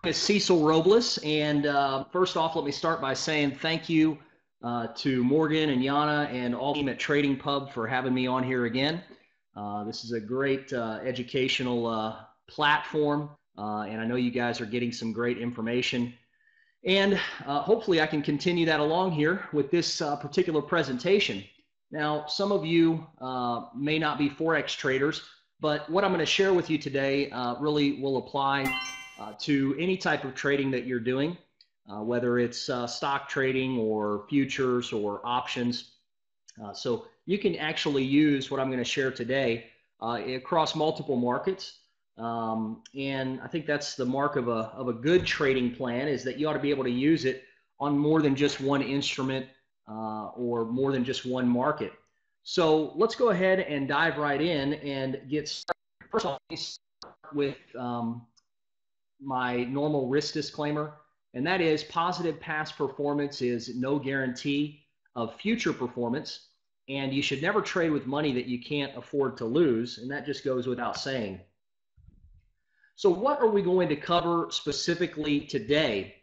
It's Cecil Robles, and first off, let me start by saying thank you to Morgan and Yana and all the team at TradingPub for having me on here again. This is a great educational platform, and I know you guys are getting some great information. And hopefully I can continue that along here with this particular presentation. Now, some of you may not be Forex traders, but what I'm going to share with you today really will apply to any type of trading that you're doing, whether it's stock trading or futures or options. So you can actually use what I'm going to share today across multiple markets. And I think that's the mark of a good trading plan, is that you ought to be able to use it on more than just one instrument or more than just one market. So let's go ahead and dive right in and get started. First of all, let me start with my normal risk disclaimer, and that is positive past performance is no guarantee of future performance, and you should never trade with money that you can't afford to lose, and that just goes without saying. So what are we going to cover specifically today?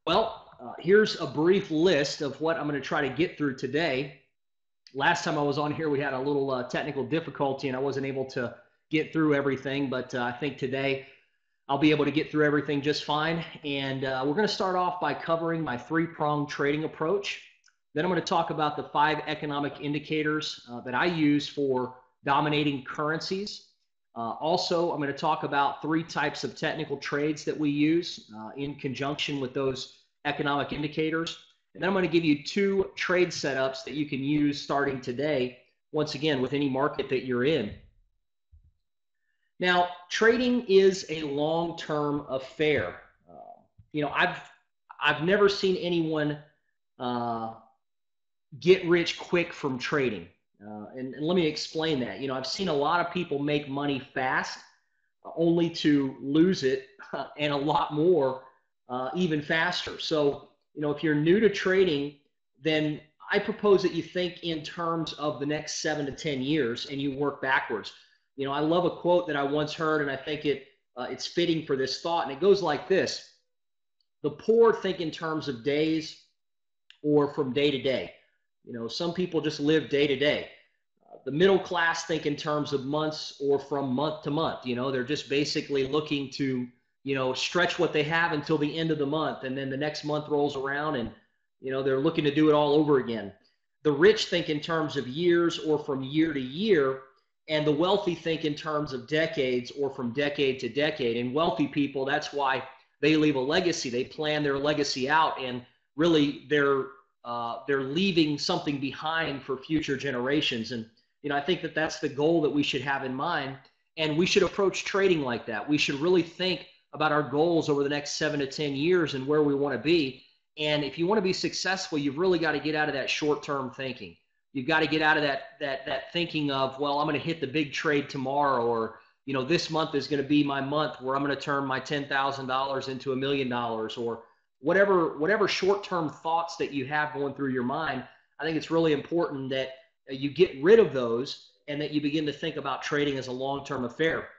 Well, here's a brief list of what I'm going to try to get through today. Last time I was on here, we had a little technical difficulty, and I wasn't able to get through everything, but I think today I'll be able to get through everything just fine. And we're going to start off by covering my three-pronged trading approach. Then I'm going to talk about the 5 economic indicators that I use for dominating currencies. Also, I'm going to talk about 3 types of technical trades that we use in conjunction with those economic indicators. And then I'm going to give you 2 trade setups that you can use starting today, once again, with any market that you're in. Now, trading is a long-term affair. You know, I've never seen anyone get rich quick from trading. And let me explain that. You know, I've seen a lot of people make money fast, only to lose it and a lot more even faster. So, you know, if you're new to trading, then I propose that you think in terms of the next 7 to 10 years and you work backwards. You know, I love a quote that I once heard, and I think it's fitting for this thought, and it goes like this: the poor think in terms of days or from day to day. You know, some people just live day to day. The middle class think in terms of months or from month to month. You know, they're just basically looking to, you know, stretch what they have until the end of the month, and then the next month rolls around and, you know, they're looking to do it all over again. The rich think in terms of years or from year to year, and the wealthy think in terms of decades or from decade to decade. And wealthy people, that's why they leave a legacy. They plan their legacy out, and really they're leaving something behind for future generations. And, you know, I think that that's the goal that we should have in mind, and we should approach trading like that. We should really think about our goals over the next 7 to 10 years and where we want to be. And if you want to be successful, you've really got to get out of that short-term thinking. You've got to get out of that thinking of, well, I'm going to hit the big trade tomorrow, or, you know, this month is going to be my month where I'm going to turn my $10,000 into $1 million, or whatever short-term thoughts that you have going through your mind. I think it's really important that you get rid of those and that you begin to think about trading as a long-term affair.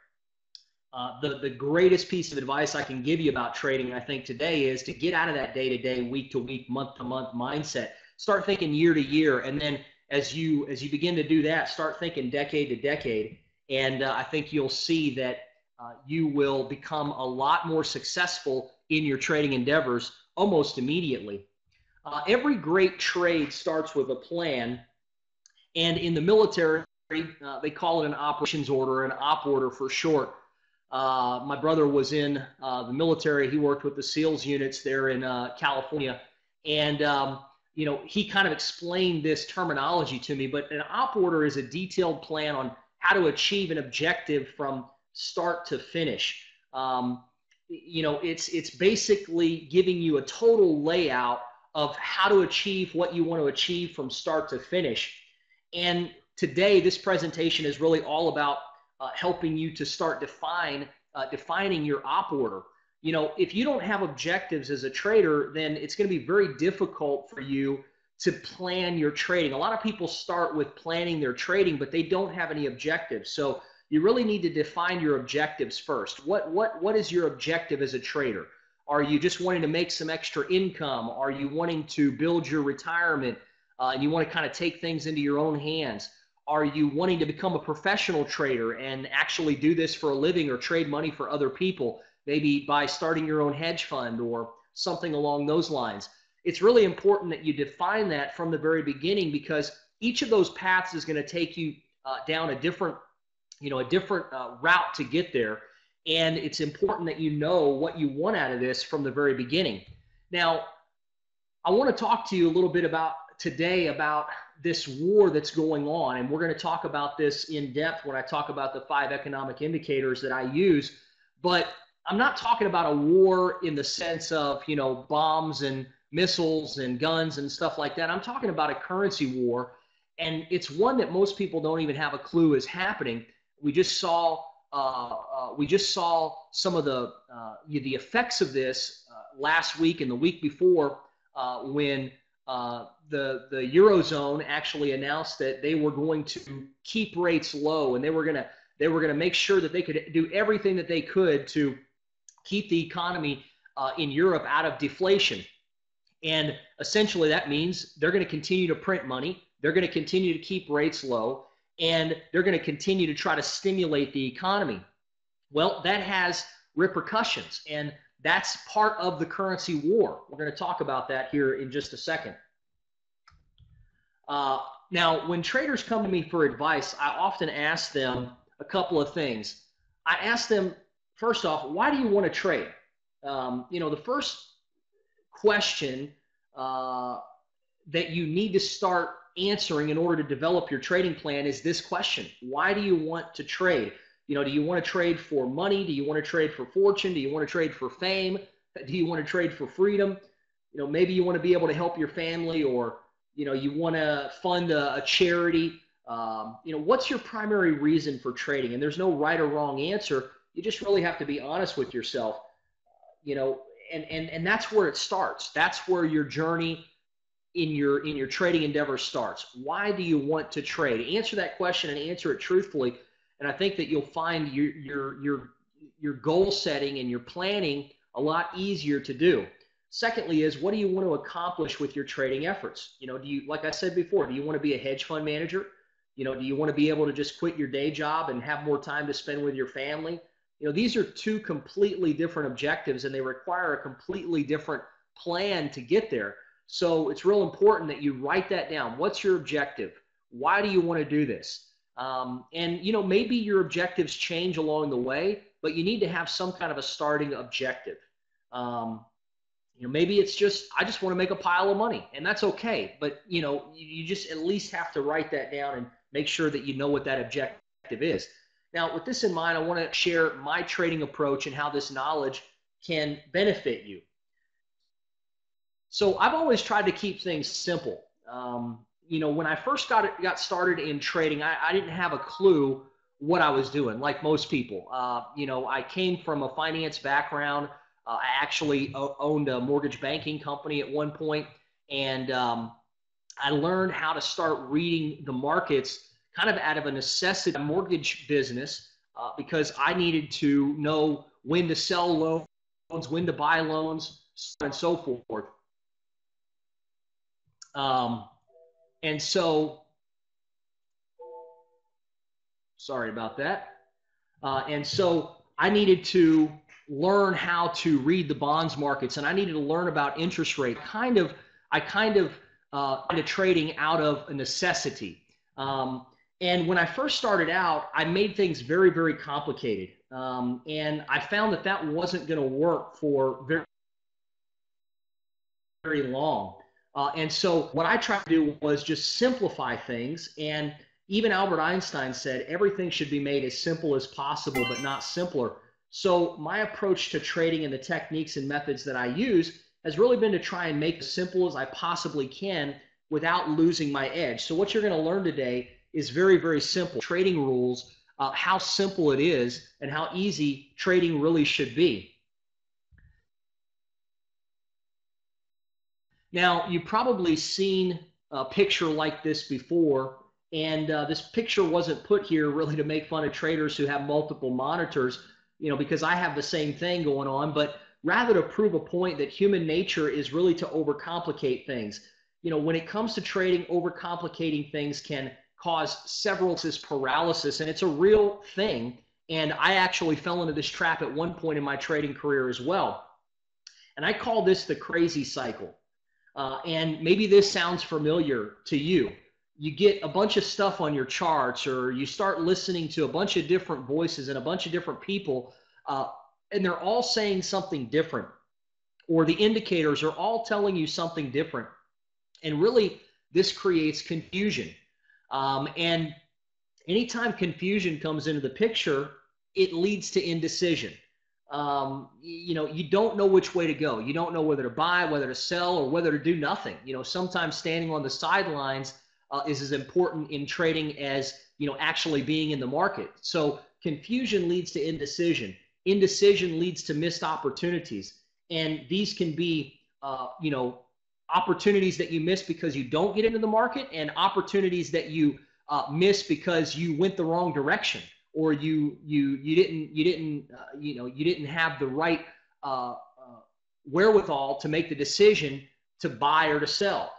The greatest piece of advice I can give you about trading, I think, today is to get out of that day-to-day, week-to-week, month-to-month mindset. Start thinking year-to-year, and then as you begin to do that, start thinking decade to decade, and I think you'll see that you will become a lot more successful in your trading endeavors almost immediately. Every great trade starts with a plan, and in the military, they call it an operations order, an op order for short. My brother was in the military. He worked with the SEALs units there in California, and you know, he kind of explained this terminology to me, but an op order is a detailed plan on how to achieve an objective from start to finish. You know, it's basically giving you a total layout of how to achieve what you want to achieve from start to finish. And today, this presentation is really all about helping you to start defining your op order. You know, if you don't have objectives as a trader, then it's going to be very difficult for you to plan your trading. A lot of people start with planning their trading, but they don't have any objectives. So you really need to define your objectives first. What is your objective as a trader? Are you just wanting to make some extra income? Are you wanting to build your retirement and you want to kind of take things into your own hands? Are you wanting to become a professional trader and actually do this for a living or trade money for other people, maybe by starting your own hedge fund or something along those lines? It's really important that you define that from the very beginning, because each of those paths is going to take you down a different route to get there. And it's important that you know what you want out of this from the very beginning. Now, I want to talk to you a little bit today about this war that's going on. And we're going to talk about this in depth when I talk about the 5 economic indicators that I use. But I'm not talking about a war in the sense of, bombs and missiles and guns and stuff like that. I'm talking about a currency war. And it's one that most people don't even have a clue is happening. We just saw some of the effects of this last week and the week before when the Eurozone actually announced that they were going to keep rates low, and they were going to make sure that they could do everything that they could to keep the economy in Europe out of deflation. And essentially that means they're going to continue to print money. They're going to continue to keep rates low, and they're going to continue to try to stimulate the economy. Well, that has repercussions, and that's part of the currency war. We're going to talk about that here in just a second. Now, when traders come to me for advice, I often ask them a couple of things. I ask them, first off, why do you want to trade? The first question that you need to start answering in order to develop your trading plan is this question: why do you want to trade? Do you want to trade for money? Do you want to trade for fortune? Do you want to trade for fame? Do you want to trade for freedom? Maybe you want to be able to help your family, or you want to fund a charity. What's your primary reason for trading? And there's no right or wrong answer. You just really have to be honest with yourself. And that's where it starts. That's where your journey in your trading endeavor starts. Why do you want to trade? Answer that question and answer it truthfully. And I think that you'll find your goal setting and your planning a lot easier to do. Secondly is, what do you want to accomplish with your trading efforts? Do you, like I said before, do you want to be a hedge fund manager? Do you want to be able to just quit your day job and have more time to spend with your family? These are two completely different objectives, and they require a completely different plan to get there. So it's real important that you write that down. What's your objective? Why do you want to do this? And maybe your objectives change along the way, but you need to have some kind of a starting objective. Maybe it's just, I just want to make a pile of money, and that's okay. But, you just at least have to write that down and make sure that you know what that objective is. Now, with this in mind, I want to share my trading approach and how this knowledge can benefit you. So I've always tried to keep things simple. When I first got started in trading, I didn't have a clue what I was doing, like most people. I came from a finance background. I actually owned a mortgage banking company at one point, and I learned how to start reading the markets kind of out of a necessity mortgage business because I needed to know when to sell loans, when to buy loans, so on and so forth. And so, sorry about that. And so I needed to learn how to read the bonds markets, and I needed to learn about interest rate. I kind of into trading out of a necessity. And when I first started out, I made things very, very complicated. And I found that wasn't going to work for very, very long. And so what I tried to do was just simplify things. And even Albert Einstein said everything should be made as simple as possible, but not simpler. So my approach to trading and the techniques and methods that I use has really been to try and make it as simple as I possibly can without losing my edge. So what you're going to learn today is very, very simple. Trading rules, how simple it is, and how easy trading really should be. Now, you've probably seen a picture like this before, And this picture wasn't put here really to make fun of traders who have multiple monitors, because I have the same thing going on, but rather to prove a point that human nature is really to overcomplicate things. When it comes to trading, overcomplicating things can cause several paralysis, and it's a real thing. And I actually fell into this trap at one point in my trading career as well. And I call this the crazy cycle. And maybe this sounds familiar to you. You get a bunch of stuff on your charts, or you start listening to a bunch of different voices and a bunch of different people, and they're all saying something different, or the indicators are all telling you something different. And really, this creates confusion. And anytime confusion comes into the picture, it leads to indecision. You don't know which way to go. You don't know whether to buy, whether to sell, or whether to do nothing. Sometimes standing on the sidelines is as important in trading as, actually being in the market. So confusion leads to indecision. Indecision leads to missed opportunities. And these can be, opportunities that you miss because you don't get into the market, and opportunities that you miss because you went the wrong direction, or you didn't have the right wherewithal to make the decision to buy or to sell.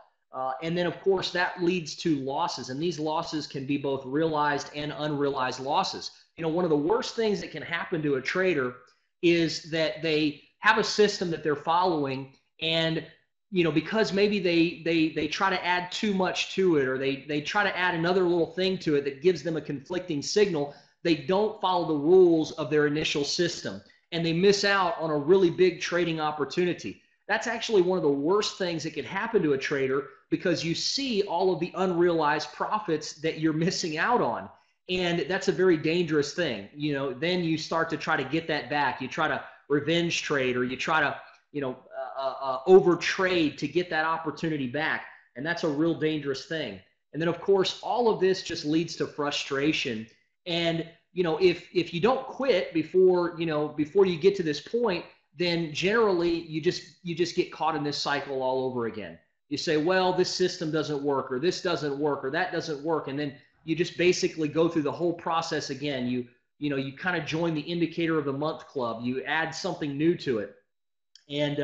And then, of course, that leads to losses. And these losses can be both realized and unrealized losses. One of the worst things that can happen to a trader is that they have a system that they're following, and because maybe they try to add too much to it, or they try to add another little thing to it that gives them a conflicting signal. They don't follow the rules of their initial system, and they miss out on a really big trading opportunity. That's actually one of the worst things that could happen to a trader, because you see all of the unrealized profits that you're missing out on. And that's a very dangerous thing. Then you start to try to get that back. You try to revenge trade, or you try to, over trade to get that opportunity back. And that's a real dangerous thing. And then, of course, all of this just leads to frustration. And, if you don't quit before you get to this point, then generally you just get caught in this cycle all over again. You say, well, this system doesn't work, or this doesn't work, or that doesn't work. And then you just basically go through the whole process again. You kind of join the indicator of the month club. You add something new to it. And,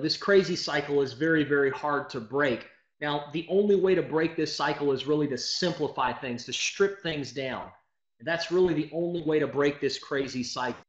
this crazy cycle is very, very hard to break. Now, the only way to break this cycle is really to simplify things, to strip things down. And that's really the only way to break this crazy cycle.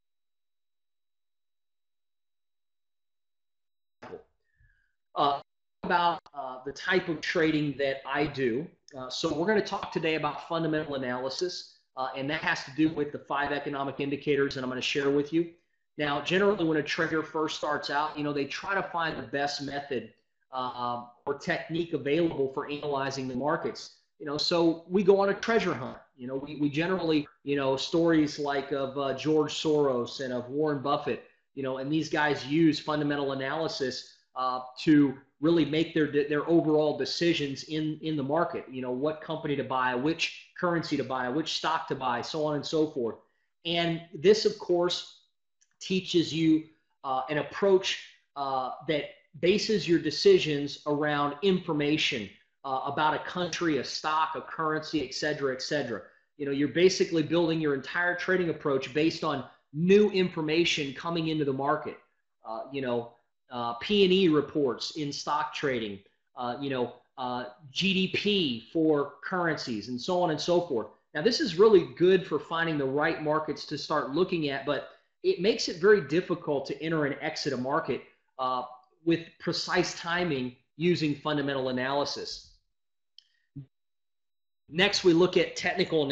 About the type of trading that I do. So we're going to talk today about fundamental analysis, and that has to do with the 5 economic indicators that I'm going to share with you. Now, generally, when a trader first starts out, they try to find the best method or technique available for analyzing the markets. So we go on a treasure hunt. We generally, stories like of George Soros and of Warren Buffett, and these guys use fundamental analysis to really make their overall decisions in the market. What company to buy, which currency to buy, which stock to buy, so on and so forth. And this, of course, teaches you an approach that bases your decisions around information about a country, a stock, a currency, et cetera, et cetera. You're basically building your entire trading approach based on new information coming into the market. P&E reports in stock trading, GDP for currencies, and so on and so forth. Now, this is really good for finding the right markets to start looking at, but it makes it very difficult to enter and exit a market with precise timing using fundamental analysis. Next, we look at technical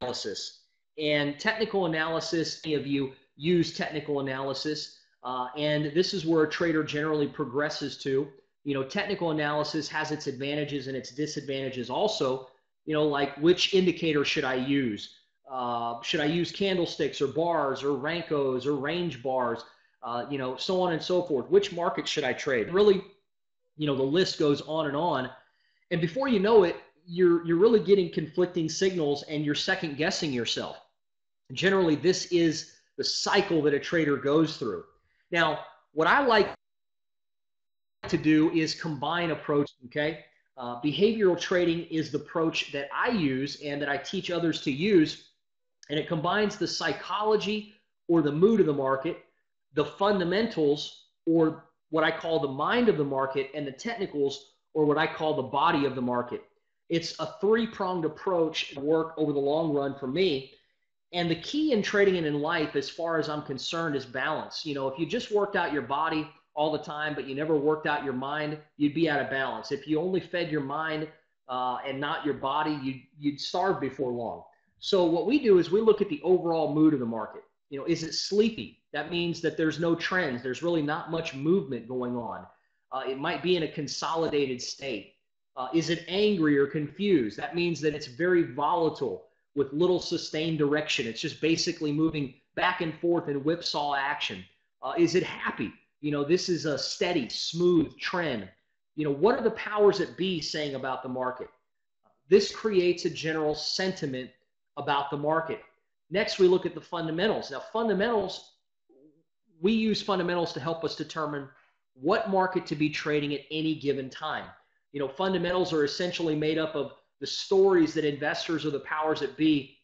analysis. And technical analysis, many of you use technical analysis. And this is where a trader generally progresses to. Technical analysis has its advantages and its disadvantages also. Like, which indicator should I use? Should I use candlesticks or bars or Rankos or range bars? So on and so forth. Which market should I trade? Really, the list goes on and on. And before you know it, you're really getting conflicting signals, and you're second guessing yourself. Generally, this is the cycle that a trader goes through. Now, what I like to do is combine approaches, okay? Behavioral trading is the approach that I use and that I teach others to use, and it combines the psychology or the mood of the market, the fundamentals or what I call the mind of the market, and the technicals or what I call the body of the market. It's a three-pronged approach to work over the long run for me. And the key in trading and in life, as far as I'm concerned, is balance. You know, if you just worked out your body all the time, but you never worked out your mind, you'd be out of balance. If you only fed your mind and not your body, you'd starve before long. So what we do is we look at the overall mood of the market. You know, is it sleepy? That means that there's no trends. There's really not much movement going on. It might be in a consolidated state. Is it angry or confused? That means that it's very volatile with little sustained direction. It's just basically moving back and forth in whipsaw action. Is it happy? You know, this is a steady, smooth trend. You know, what are the powers that be saying about the market? This creates a general sentiment about the market. Next, we look at the fundamentals. Now, fundamentals, we use fundamentals to help us determine what market to be trading at any given time. You know, fundamentals are essentially made up of the stories that investors or the powers that be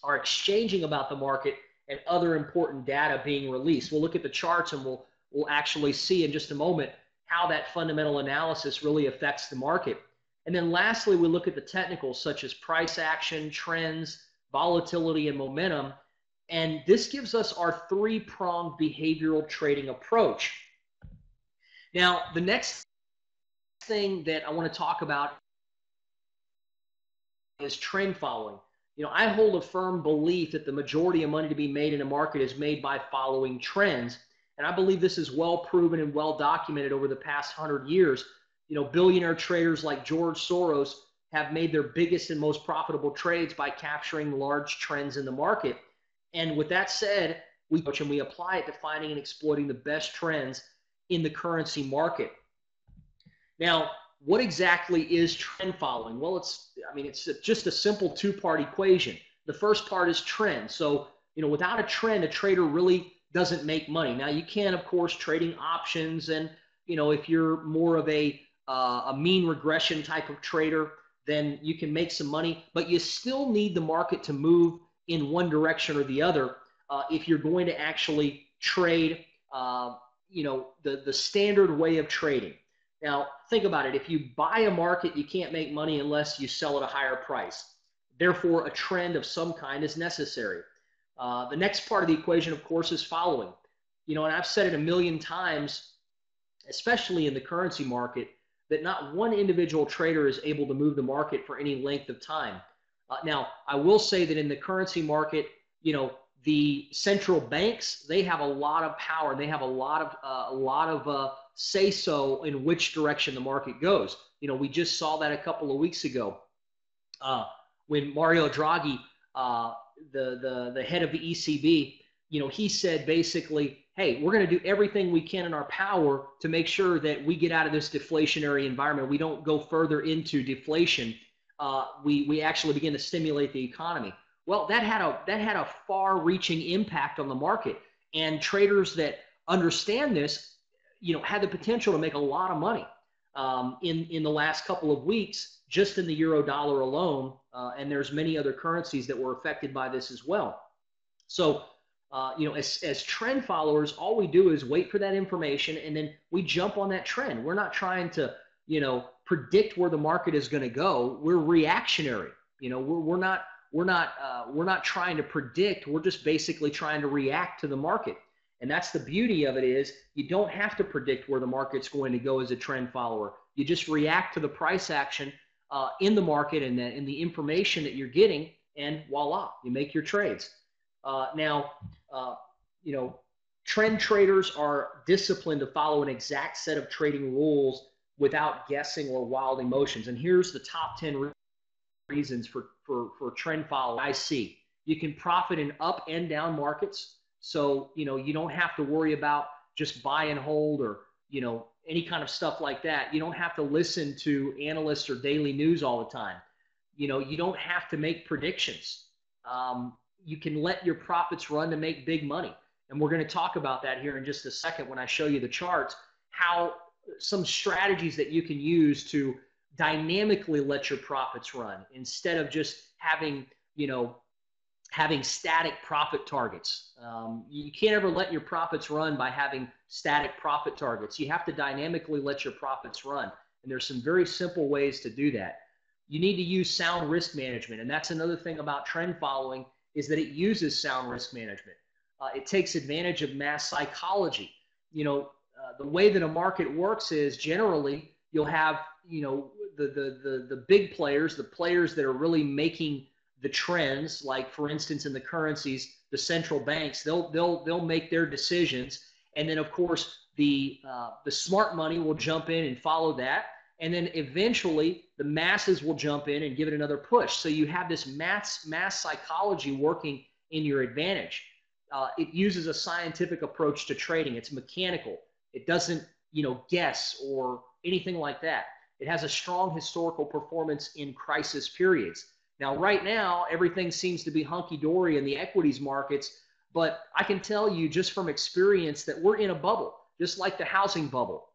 are exchanging about the market and other important data being released. We'll look at the charts and we'll actually see in just a moment how that fundamental analysis really affects the market. And then lastly, we look at the technicals such as price action, trends, volatility, and momentum. And this gives us our three-pronged behavioral trading approach. Now, the next thing that I want to talk about is trend following. You know, I hold a firm belief that the majority of money to be made in a market is made by following trends. And I believe this is well proven and well documented over the past 100 years. You know, billionaire traders like George Soros have made their biggest and most profitable trades by capturing large trends in the market. And with that said, we apply it to finding and exploiting the best trends in the currency market. Now, what exactly is trend following? Well, it's just a simple two-part equation. The first part is trend. So, you know, without a trend, a trader really doesn't make money. Now, you can, of course, trading options, and, you know, if you're more of a mean regression type of trader, then you can make some money, but you still need the market to move in one direction or the other if you're going to actually trade, you know, the standard way of trading. Now, think about it. If you buy a market, you can't make money unless you sell at a higher price. Therefore, a trend of some kind is necessary. The next part of the equation, of course, is following. You know, and I've said it a million times, especially in the currency market, that not one individual trader is able to move the market for any length of time. Now, I will say that in the currency market, you know, the central banks, they have a lot of power. They have a lot of say-so in which direction the market goes. You know, we just saw that a couple of weeks ago when Mario Draghi, the head of the ECB, you know, he said basically, hey, we're going to do everything we can in our power to make sure that we get out of this deflationary environment. We don't go further into deflation. We actually begin to stimulate the economy. Well, that had a far-reaching impact on the market, and traders that understand this, you know, had the potential to make a lot of money in the last couple of weeks, just in the euro dollar alone. And there's many other currencies that were affected by this as well. So, you know, as trend followers, all we do is wait for that information, and then we jump on that trend. We're not trying to, you know, predict where the market is going to go. We're reactionary. You know, we're not trying to predict. We're just basically trying to react to the market. And that's the beauty of it, is you don't have to predict where the market's going to go as a trend follower. You just react to the price action in the market and the information that you're getting, and voila, you make your trades. Now, you know, trend traders are disciplined to follow an exact set of trading rules without guessing or wild emotions. And here's the top 10 reasons for trend following I see. You can profit in up and down markets. So, you know, you don't have to worry about just buy and hold or, you know, any kind of stuff like that. You don't have to listen to analysts or daily news all the time. You know, you don't have to make predictions. You can let your profits run to make big money. And we're going to talk about that here in just a second when I show you the charts, how some strategies that you can use to dynamically let your profits run instead of just having, having static profit targets. You can't ever let your profits run by having static profit targets. You have to dynamically let your profits run. And there's some very simple ways to do that. You need to use sound risk management. And that's another thing about trend following, is that it uses sound risk management. It takes advantage of mass psychology. The way that a market works is generally you'll have, the big players, the players that are really making the trends, like for instance in the currencies, the central banks, they'll make their decisions, and then of course the smart money will jump in and follow that, and then eventually the masses will jump in and give it another push. So you have this mass psychology working in your advantage. It uses a scientific approach to trading. It's mechanical. It doesn't, guess or anything like that. It has a strong historical performance in crisis periods. Now, right now, everything seems to be hunky-dory in the equities markets, but I can tell you just from experience that we're in a bubble, just like the housing bubble,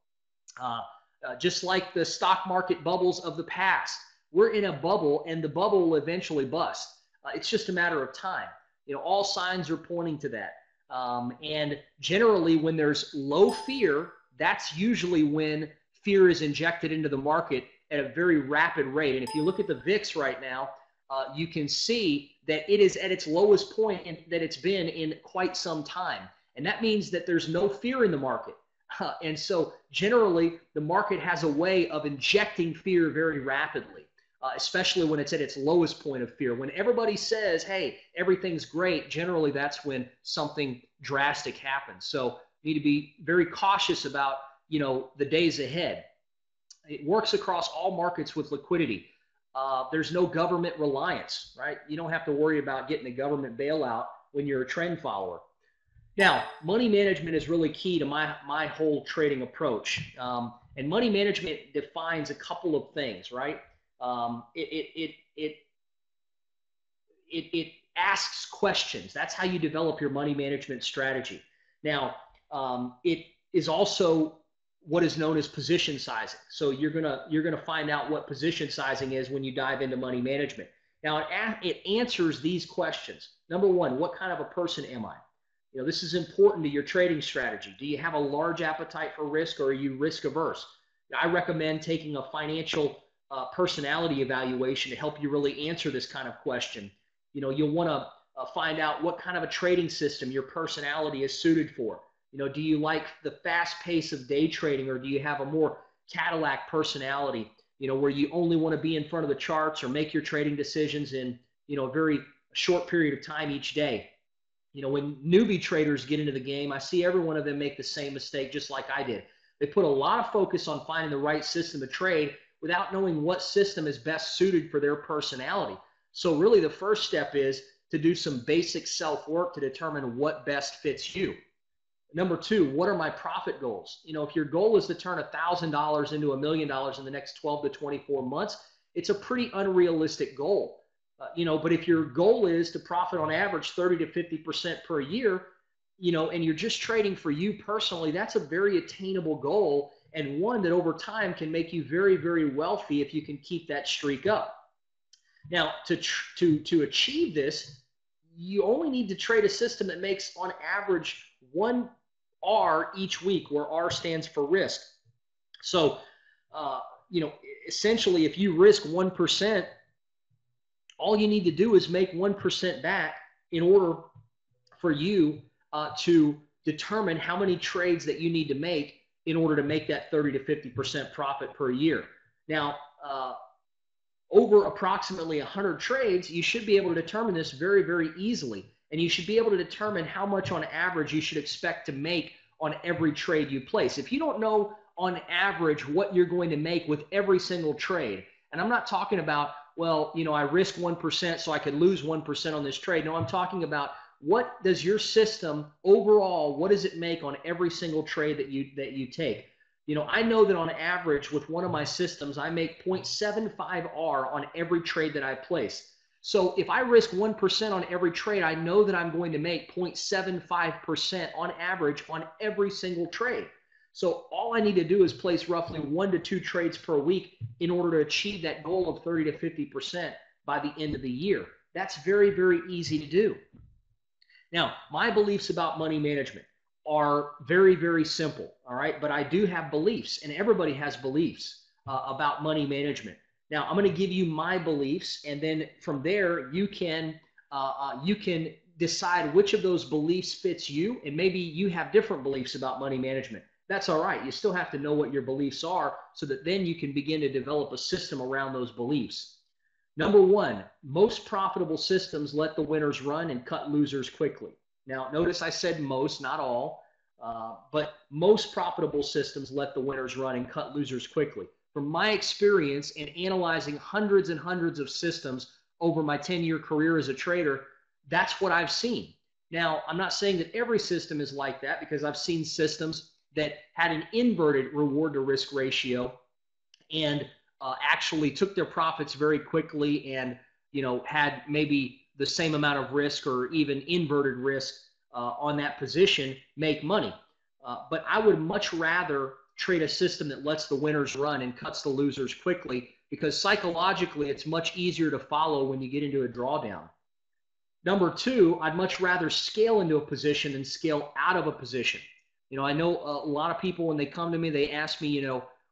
just like the stock market bubbles of the past. We're in a bubble, and the bubble will eventually bust. It's just a matter of time. All signs are pointing to that. And generally, when there's low fear, that's usually when fear is injected into the market at a very rapid rate. And if you look at the VIX right now, you can see that it is at its lowest point that it's been in quite some time. And that means that there's no fear in the market. And so generally, the market has a way of injecting fear very rapidly, especially when it's at its lowest point of fear. When everybody says, hey, everything's great, generally that's when something drastic happens. So you need to be very cautious about, the days ahead. It works across all markets with liquidity. There's no government reliance, right? You don't have to worry about getting a government bailout when you're a trend follower. Now, money management is really key to my whole trading approach. And money management defines a couple of things, right? It asks questions. That's how you develop your money management strategy. Now, it is also what is known as position sizing. So you're gonna find out what position sizing is when you dive into money management. Now it answers these questions. Number one, what kind of a person am I? This is important to your trading strategy. Do you have a large appetite for risk, or are you risk averse? I recommend taking a financial personality evaluation to help you really answer this kind of question. You'll want to find out what kind of a trading system your personality is suited for. Do you like the fast pace of day trading, or do you have a more Cadillac personality, where you only want to be in front of the charts or make your trading decisions in, a very short period of time each day? When newbie traders get into the game, I see every one of them make the same mistake, just like I did. They put a lot of focus on finding the right system to trade without knowing what system is best suited for their personality. So really the first step is to do some basic self-work to determine what best fits you. Number two, what are my profit goals? If your goal is to turn $1,000 into $1 million in the next 12 to 24 months, it's a pretty unrealistic goal. But if your goal is to profit on average 30 to 50% per year, and you're just trading for you personally, that's a very attainable goal, and one that over time can make you very, very wealthy if you can keep that streak up. Now, to achieve this, you only need to trade a system that makes on average 1 R each week, where R stands for risk. So, essentially, if you risk 1%, all you need to do is make 1% back in order for you to determine how many trades that you need to make in order to make that 30 to 50% profit per year. Now, over approximately 100 trades, you should be able to determine this very, very easily. And you should be able to determine how much on average you should expect to make on every trade you place. If you don't know on average what you're going to make with every single trade, and I'm not talking about, well, I risk 1% so I could lose 1% on this trade. No, I'm talking about what does your system overall, what does it make on every single trade that you take? I know that on average with one of my systems, I make 0.75 R on every trade that I place. So if I risk 1% on every trade, I know that I'm going to make 0.75% on average on every single trade. So all I need to do is place roughly 1 to 2 trades per week in order to achieve that goal of 30 to 50% by the end of the year. That's very, very easy to do. Now, my beliefs about money management are very, very simple, all right? But I do have beliefs, and everybody has beliefs about money management. Now, I'm going to give you my beliefs, and then from there, you can decide which of those beliefs fits you, and maybe you have different beliefs about money management. That's all right. You still have to know what your beliefs are so that then you can begin to develop a system around those beliefs. Number one, most profitable systems let the winners run and cut losers quickly. Now, notice I said most, not all, but most profitable systems let the winners run and cut losers quickly. From my experience in analyzing hundreds and hundreds of systems over my 10-year career as a trader, that's what I've seen. Now, I'm not saying that every system is like that, because I've seen systems that had an inverted reward to risk ratio and actually took their profits very quickly and, had maybe the same amount of risk or even inverted risk on that position make money. But I would much rather trade a system that lets the winners run and cuts the losers quickly, because psychologically it's much easier to follow when you get into a drawdown. Number two, I'd much rather scale into a position than scale out of a position. I know a lot of people, when they come to me, they ask me,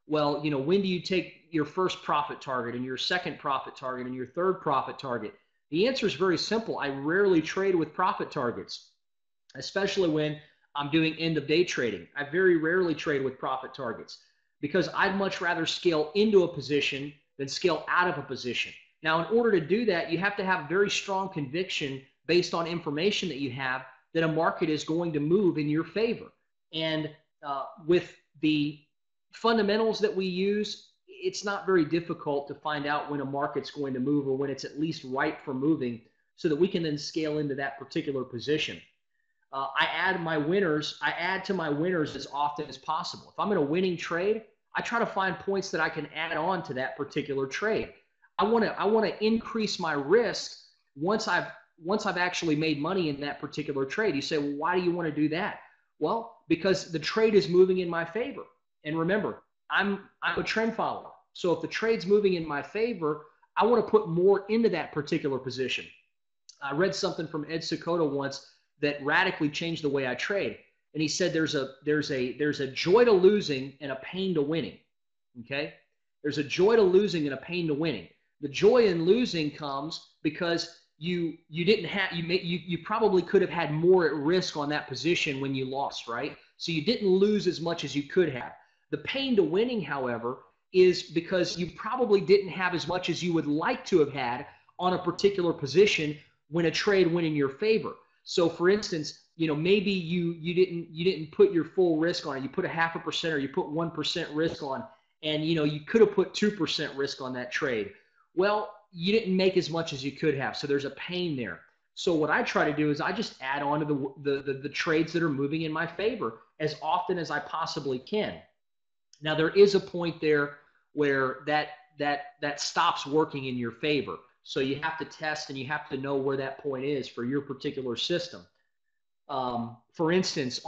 well, when do you take your first profit target and your second profit target and your third profit target? The answer is very simple. I rarely trade with profit targets, especially when I'm doing end of day trading. I very rarely trade with profit targets, because I'd much rather scale into a position than scale out of a position. Now, in order to do that, you have to have very strong conviction based on information that you have that a market is going to move in your favor. And with the fundamentals that we use, it's not very difficult to find out when a market's going to move, or when it's at least ripe for moving, so that we can then scale into that particular position. I add to my winners as often as possible. If I'm in a winning trade, I try to find points that I can add on to that particular trade. I want to increase my risk once I've actually made money in that particular trade. You say, well, why do you want to do that? Well, because the trade is moving in my favor. And remember, I'm a trend follower. So if the trade's moving in my favor, I want to put more into that particular position. I read something from Ed Secoto once that radically changed the way I trade. And he said there's a joy to losing and a pain to winning. Okay? There's a joy to losing and a pain to winning. The joy in losing comes because you probably could have had more at risk on that position when you lost, right? So you didn't lose as much as you could have. The pain to winning, however, is because you probably didn't have as much as you would like to have had on a particular position when a trade went in your favor. So for instance, maybe you didn't put your full risk on it. You put 0.5% or you put 1% risk on, and you could have put 2% risk on that trade. Well, you didn't make as much as you could have. So there's a pain there. So what I try to do is I just add on to the trades that are moving in my favor as often as I possibly can. Now, there is a point there where that stops working in your favor. So you have to test and you have to know where that point is for your particular system. For instance,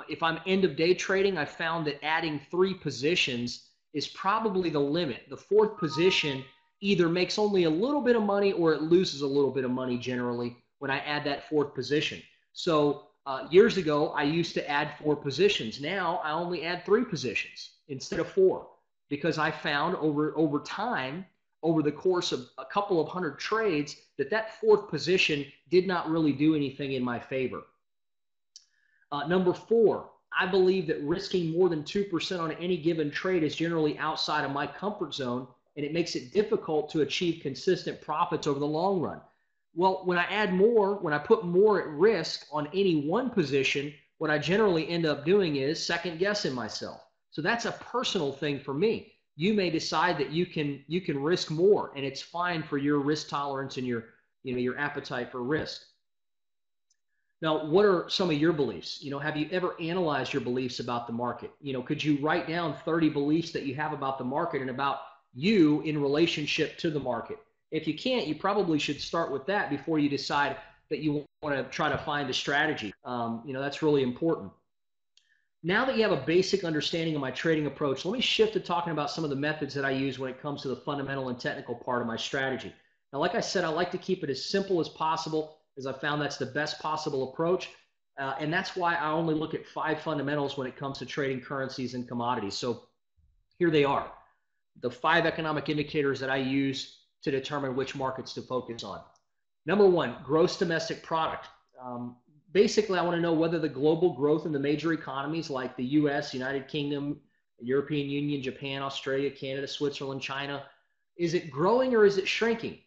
if I'm end of day trading, I found that adding 3 positions is probably the limit. The 4th position either makes only a little bit of money or it loses a little bit of money generally when I add that 4th position. So years ago, I used to add 4 positions. Now I only add 3 positions instead of 4, because I found over time, over the course of a couple of hundred trades, that 4th position did not really do anything in my favor. Number 4, I believe that risking more than 2% on any given trade is generally outside of my comfort zone, and it makes it difficult to achieve consistent profits over the long run. Well, when I put more at risk on any one position, what I generally end up doing is second guessing myself. So that's a personal thing for me. You may decide that you can risk more, and it's fine for your risk tolerance and your appetite for risk. Now, what are some of your beliefs? Have you ever analyzed your beliefs about the market? Could you write down 30 beliefs that you have about the market and about you in relationship to the market? If you can't, you probably should start with that before you decide that you want to try to find a strategy. That's really important. Now that you have a basic understanding of my trading approach, let me shift to talking about some of the methods that I use when it comes to the fundamental and technical part of my strategy. Now, like I said, I like to keep it as simple as possible, as I found that's the best possible approach. And that's why I only look at 5 fundamentals when it comes to trading currencies and commodities. So here they are, the 5 economic indicators that I use to determine which markets to focus on. Number 1, gross domestic product. Basically, I want to know whether the global growth in the major economies like the US, United Kingdom, European Union, Japan, Australia, Canada, Switzerland, China, is it growing or is it shrinking?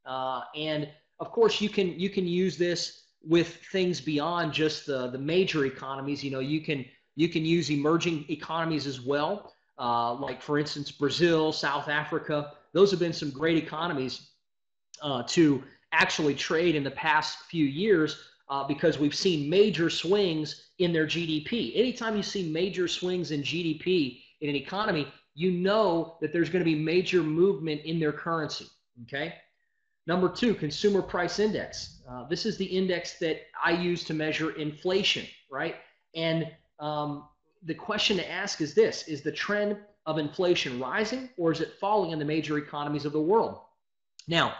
And of course, you can use this with things beyond just the major economies. You know, you can use emerging economies as well, like for instance Brazil, South Africa. Those have been some great economies to actually trade in the past few years because we've seen major swings in their GDP. Anytime you see major swings in GDP in an economy, you know that there's going to be major movement in their currency. Okay. Number 2, consumer price index. This is the index that I use to measure inflation, right? And the question to ask is this: is the trend of inflation rising or is it falling in the major economies of the world? Now,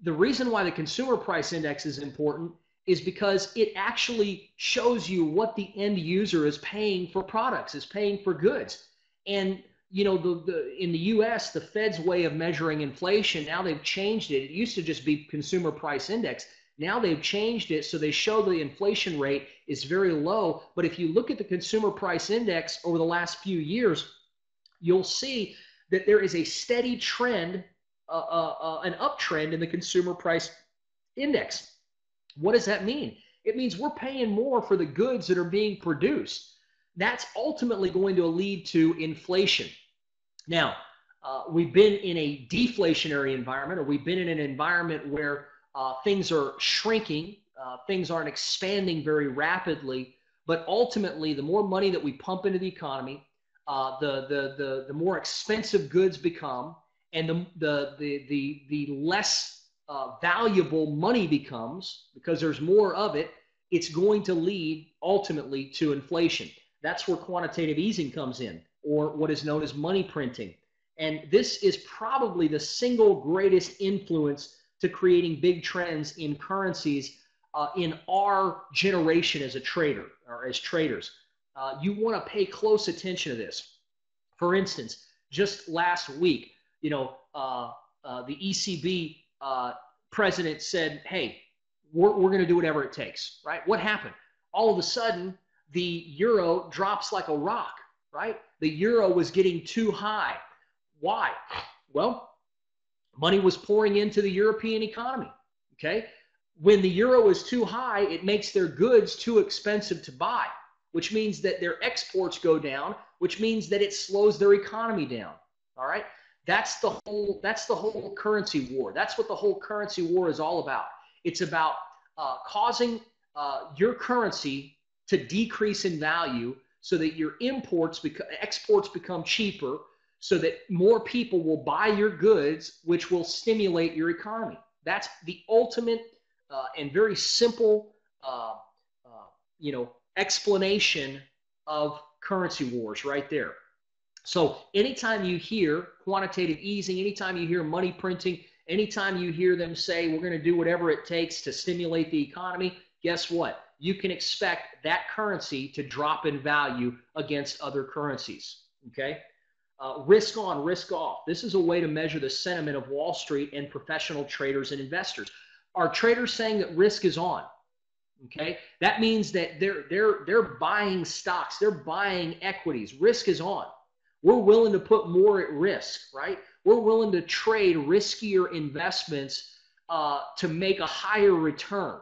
the reason why the consumer price index is important is because it actually shows you what the end user is paying for products, is paying for goods. And you know, in the US, the Fed's way of measuring inflation, now they've changed it. It used to just be consumer price index. Now they've changed it so they show the inflation rate is very low. But if you look at the consumer price index over the last few years, you'll see that there is a steady trend, an uptrend in the consumer price index. What does that mean? It means we're paying more for the goods that are being produced. That's ultimately going to lead to inflation. Now, we've been in a deflationary environment, or we've been in an environment where things are shrinking, things aren't expanding very rapidly, but ultimately, the more money that we pump into the economy, the more expensive goods become, and the less valuable money becomes because there's more of it. It's going to lead ultimately to inflation. That's where quantitative easing comes in, or what is known as money printing. And this is probably the single greatest influence to creating big trends in currencies in our generation as a trader, or as traders. You want to pay close attention to this. For instance, just last week, you know, the ECB president said, hey, we're going to do whatever it takes, right? What happened? All of a sudden, the euro drops like a rock, right? The euro was getting too high. Why? Well, money was pouring into the European economy, okay? When the euro is too high, it makes their goods too expensive to buy, which means that their exports go down, which means that it slows their economy down, all right? That's the whole currency war. That's what the whole currency war is all about. It's about causing your currency to decrease in value so that your exports become cheaper, so that more people will buy your goods, which will stimulate your economy. That's the ultimate and very simple, explanation of currency wars right there. So anytime you hear quantitative easing, anytime you hear money printing, anytime you hear them say we're going to do whatever it takes to stimulate the economy, guess what? You can expect that currency to drop in value against other currencies, okay? Risk on, risk off. This is a way to measure the sentiment of Wall Street and professional traders and investors. Are traders saying that risk is on? Okay, that means that they're buying stocks, they're buying equities. Risk is on. We're willing to put more at risk, right? We're willing to trade riskier investments to make a higher return.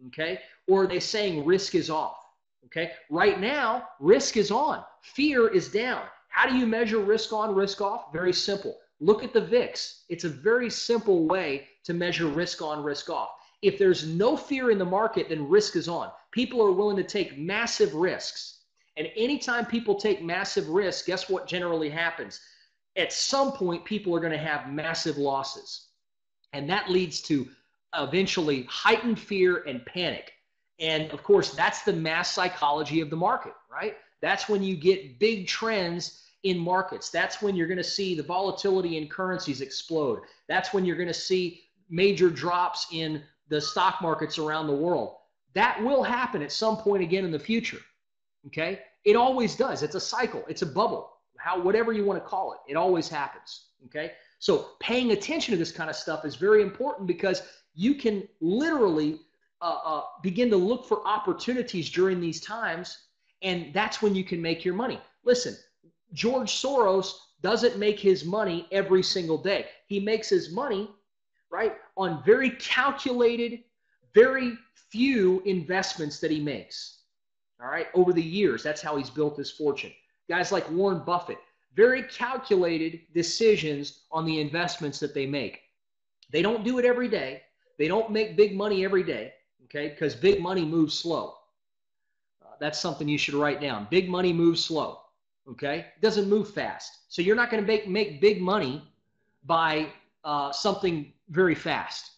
Okay, or are they saying risk is off? Okay, right now risk is on, fear is down. How do you measure risk on, risk off? Very simple. Look at the VIX. It's a very simple way to measure risk on, risk off. If there's no fear in the market, then risk is on. People are willing to take massive risks. And anytime people take massive risks, guess what generally happens? At some point, people are going to have massive losses. And that leads to eventually heightened fear and panic. And of course, that's the mass psychology of the market, right? That's when you get big trends in markets. That's when you're going to see the volatility in currencies explode. That's when you're going to see major drops in the stock markets around the world. That will happen at some point again in the future. Okay? It always does. It's a cycle. It's a bubble. Whatever you want to call it, it always happens. Okay? So paying attention to this kind of stuff is very important because you can literally begin to look for opportunities during these times, and that's when you can make your money. Listen, George Soros doesn't make his money every single day. He makes his money, right, on very calculated, very few investments that he makes. All right, over the years, that's how he's built his fortune. Guys like Warren Buffett, very calculated decisions on the investments that they make. They don't do it every day. They don't make big money every day, okay, because big money moves slow. That's something you should write down. Big money moves slow, okay? It doesn't move fast. So you're not going to make big money by something very fast.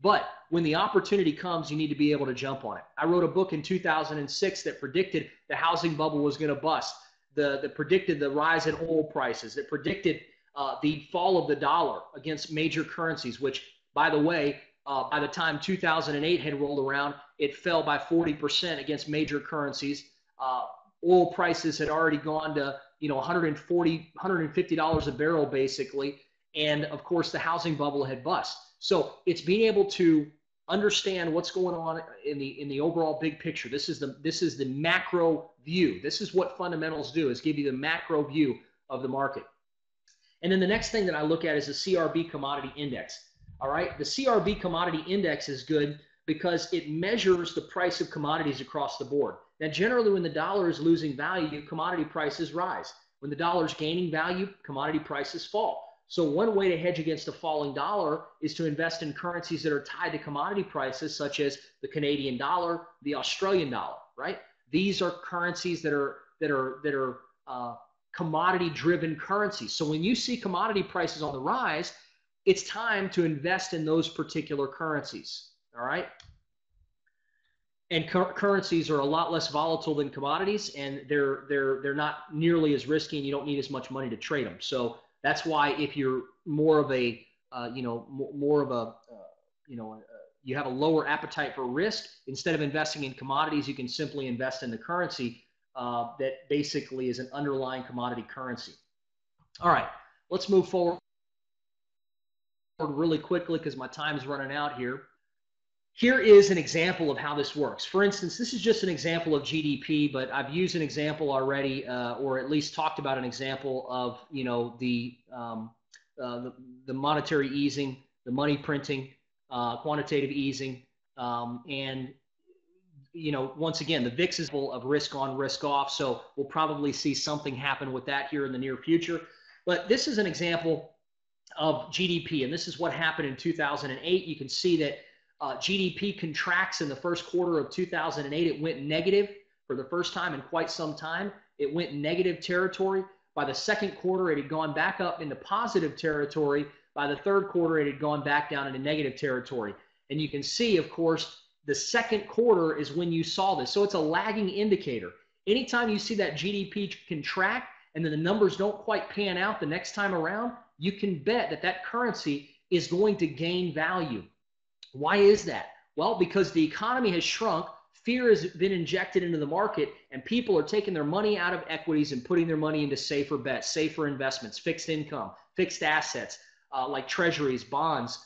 But when the opportunity comes, you need to be able to jump on it. I wrote a book in 2006 that predicted the housing bubble was going to bust, that predicted the rise in oil prices, that predicted the fall of the dollar against major currencies, which, by the way, by the time 2008 had rolled around, it fell by 40% against major currencies. Oil prices had already gone to, $140, $150 a barrel, basically. And of course, the housing bubble had bust. So it's being able to understand what's going on in the overall big picture. This is the macro view. This is what fundamentals do, is give you the macro view of the market. And then the next thing that I look at is the CRB commodity index. All right, the CRB commodity index is good because it measures the price of commodities across the board. Now, generally, when the dollar is losing value, commodity prices rise. When the dollar is gaining value, commodity prices fall. So one way to hedge against a falling dollar is to invest in currencies that are tied to commodity prices, such as the Canadian dollar, the Australian dollar, right? These are currencies that are commodity-driven currencies. So when you see commodity prices on the rise, it's time to invest in those particular currencies, all right? And currencies are a lot less volatile than commodities, and they're not nearly as risky, and you don't need as much money to trade them. So that's why if you're more of a, you have a lower appetite for risk, instead of investing in commodities, you can simply invest in the currency that basically is an underlying commodity currency. All right, let's move forward really quickly because my time's running out here. Here is an example of how this works. For instance, this is just an example of GDP, but I've used an example already, or at least talked about an example of, the monetary easing, the money printing, quantitative easing, and once again, the VIX is full of risk on, risk off. So we'll probably see something happen with that here in the near future. But this is an example of GDP, and this is what happened in 2008. You can see that GDP contracts in the first quarter of 2008. It went negative for the first time in quite some time. It went in negative territory. By the second quarter, it had gone back up into positive territory. By the third quarter, it had gone back down into negative territory. And you can see, of course, the second quarter is when you saw this. So it's a lagging indicator. Anytime you see that GDP contract and then the numbers don't quite pan out the next time around, you can bet that that currency is going to gain value. Why is that? Well, because the economy has shrunk, fear has been injected into the market, and people are taking their money out of equities and putting their money into safer bets, safer investments, fixed income, fixed assets, like treasuries, bonds,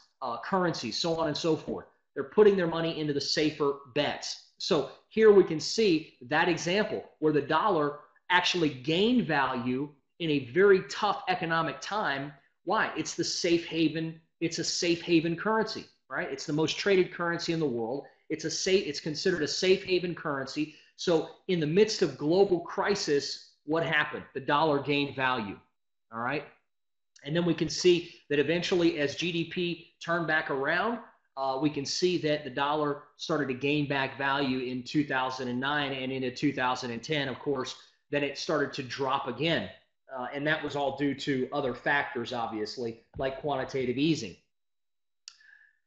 currencies, so on and so forth. They're putting their money into the safer bets. So here we can see that example where the dollar actually gained value in a very tough economic time. Why? It's the safe haven. It's a safe haven currency, right? It's the most traded currency in the world. It's considered a safe haven currency. So in the midst of global crisis, what happened? The dollar gained value, all right? And then we can see that eventually as GDP turned back around, we can see that the dollar started to gain back value in 2009 and into 2010, of course. Then it started to drop again. And that was all due to other factors, obviously, like quantitative easing.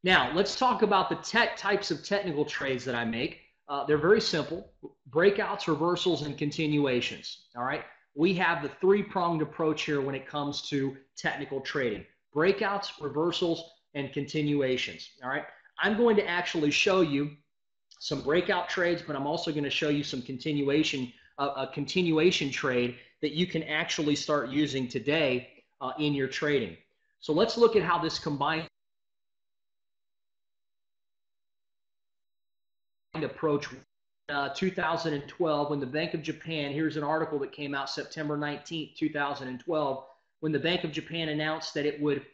Now, let's talk about the types of technical trades that I make. They're very simple: breakouts, reversals, and continuations. All right. We have the three-pronged approach here when it comes to technical trading: breakouts, reversals, and continuations. All right. I'm going to actually show you some breakout trades, but I'm also going to show you some continuation, a continuation trade that you can actually start using today in your trading. So let's look at how this combined approach 2012, when the Bank of Japan, here's an article that came out September 19th, 2012, when the Bank of Japan announced that it would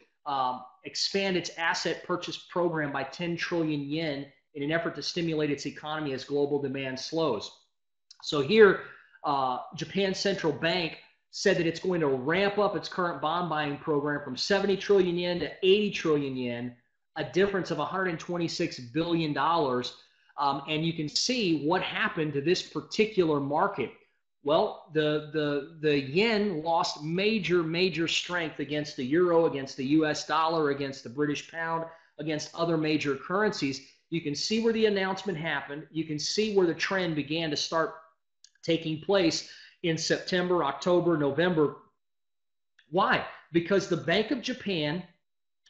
expand its asset purchase program by 10 trillion yen in an effort to stimulate its economy as global demand slows. So here, Japan's central bank said that it's going to ramp up its current bond buying program from 70 trillion yen to 80 trillion yen, a difference of $126 billion. And you can see what happened to this particular market. Well, the yen lost major strength against the euro, against the US dollar, against the British pound, against other major currencies. You can see where the announcement happened. You can see where the trend began to start taking place in September, October, November. Why? Because the Bank of Japan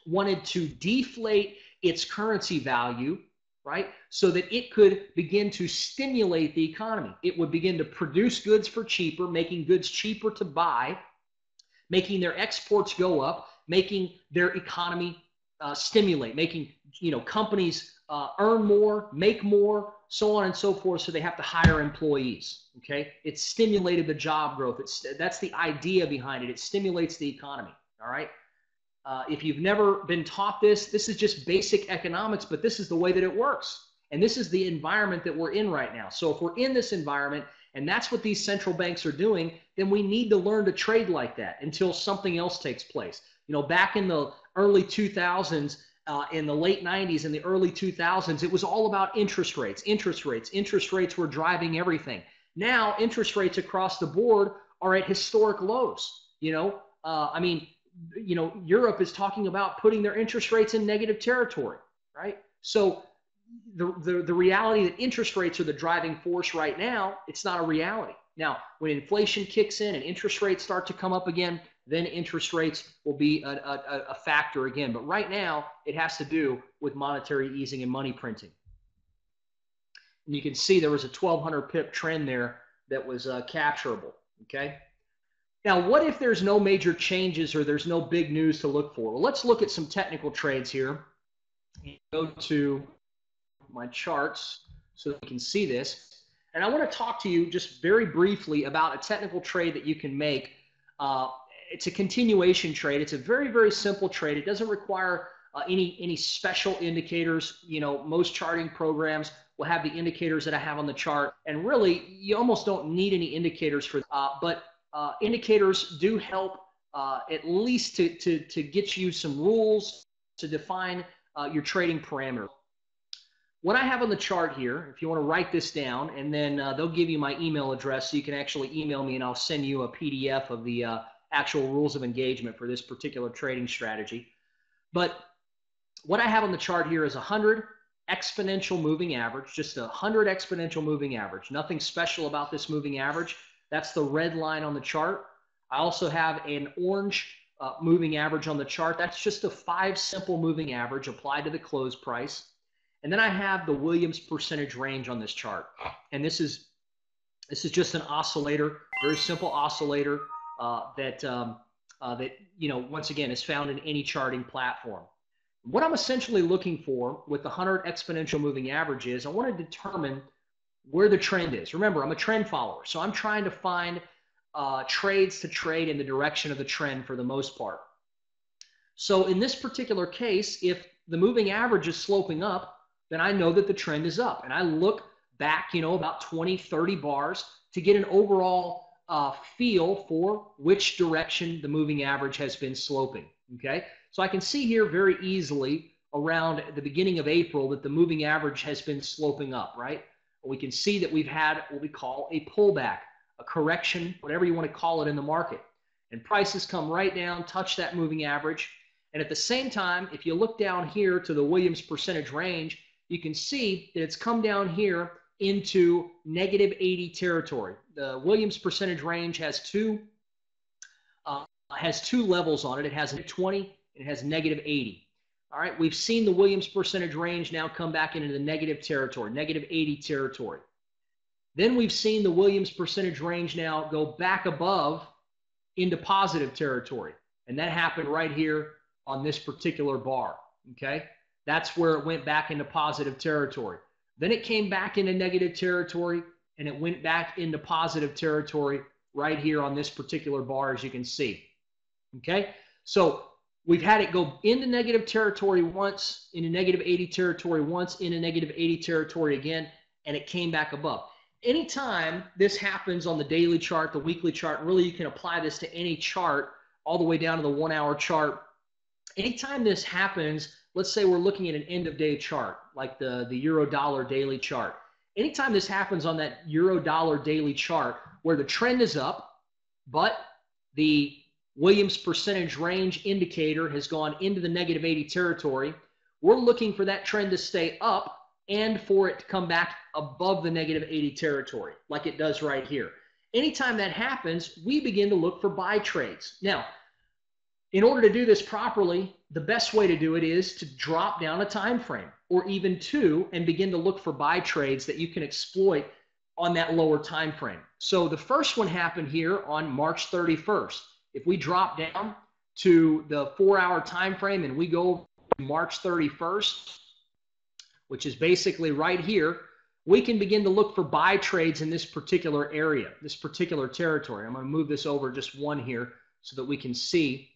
wanted to deflate its currency value, right, so that it could begin to stimulate the economy. It would begin to produce goods for cheaper, making goods cheaper to buy, making their exports go up, making their economy stimulate, making companies earn more, make more, so on and so forth, so they have to hire employees. Okay, it stimulated the job growth. That's the idea behind it. It stimulates the economy. All right. If you've never been taught this is just basic economics, but this is the way that it works. And this is the environment that we're in right now. So if we're in this environment, and that's what these central banks are doing, then we need to learn to trade like that until something else takes place. Back in the early 2000s, in the late 90s, in the early 2000s, it was all about interest rates. Interest rates were driving everything. Now, interest rates across the board are at historic lows. Europe is talking about putting their interest rates in negative territory, right? So the reality that interest rates are the driving force right now, it's not a reality. Now, when inflation kicks in and interest rates start to come up again, then interest rates will be a factor again. But right now, it has to do with monetary easing and money printing. And you can see there was a 1,200 pip trend there that was capturable, okay? Now, what if there's no major changes or there's no big news to look for? Well, let's look at some technical trades here. Go to my charts so that we can see this. And I want to talk to you just very briefly about a technical trade that you can make. It's a continuation trade. It's a very simple trade. It doesn't require any special indicators. Most charting programs will have the indicators that I have on the chart. And really, you almost don't need any indicators for but indicators do help at least to get you some rules to define your trading parameters. What I have on the chart here, if you want to write this down, and then they'll give you my email address so you can actually email me and I'll send you a PDF of the actual rules of engagement for this particular trading strategy. But what I have on the chart here is 100 exponential moving average, just 100 exponential moving average. Nothing special about this moving average. That's the red line on the chart. I also have an orange moving average on the chart. That's just a 5 simple moving average applied to the close price. And then I have the Williams percentage range on this chart. And this is just an oscillator, very simple oscillator that once again is found in any charting platform. What I'm essentially looking for with the 100 exponential moving average is I want to determine where the trend is. Remember, I'm a trend follower, so I'm trying to find trades to trade in the direction of the trend for the most part. So in this particular case, if the moving average is sloping up, then I know that the trend is up. And I look back, about 20, 30 bars to get an overall feel for which direction the moving average has been sloping, okay? So I can see here very easily around the beginning of April that the moving average has been sloping up, right? We can see that we've had what we call a pullback, a correction, whatever you want to call it in the market. And prices come right down, touch that moving average. And at the same time, if you look down here to the Williams percentage range, you can see that it's come down here into negative 80 territory. The Williams percentage range has two levels on it. It has 20 and it has negative 80. All right, we've seen the Williams percentage range now come back into the negative territory, negative 80 territory. Then we've seen the Williams percentage range now go back above into positive territory. And that happened right here on this particular bar, okay? That's where it went back into positive territory. Then it came back into negative territory, and it went back into positive territory right here on this particular bar, as you can see, okay? So we've had it go into negative territory once, into negative 80 territory once, into negative 80 territory again, and it came back above. Anytime this happens on the daily chart, the weekly chart, really you can apply this to any chart all the way down to the 1 hour chart. Anytime this happens, let's say we're looking at an end of day chart, like the euro dollar daily chart. Anytime this happens on that euro dollar daily chart where the trend is up, but the Williams percentage range indicator has gone into the negative 80 territory, we're looking for that trend to stay up and for it to come back above the negative 80 territory, like it does right here. Anytime that happens, we begin to look for buy trades. Now, in order to do this properly, the best way to do it is to drop down a time frame or even two and begin to look for buy trades that you can exploit on that lower time frame. So the first one happened here on March 31st. If we drop down to the 4 hour time frame and we go to March 31st, which is basically right here, we can begin to look for buy trades in this particular area, this particular territory. I'm going to move this over just one here so that we can see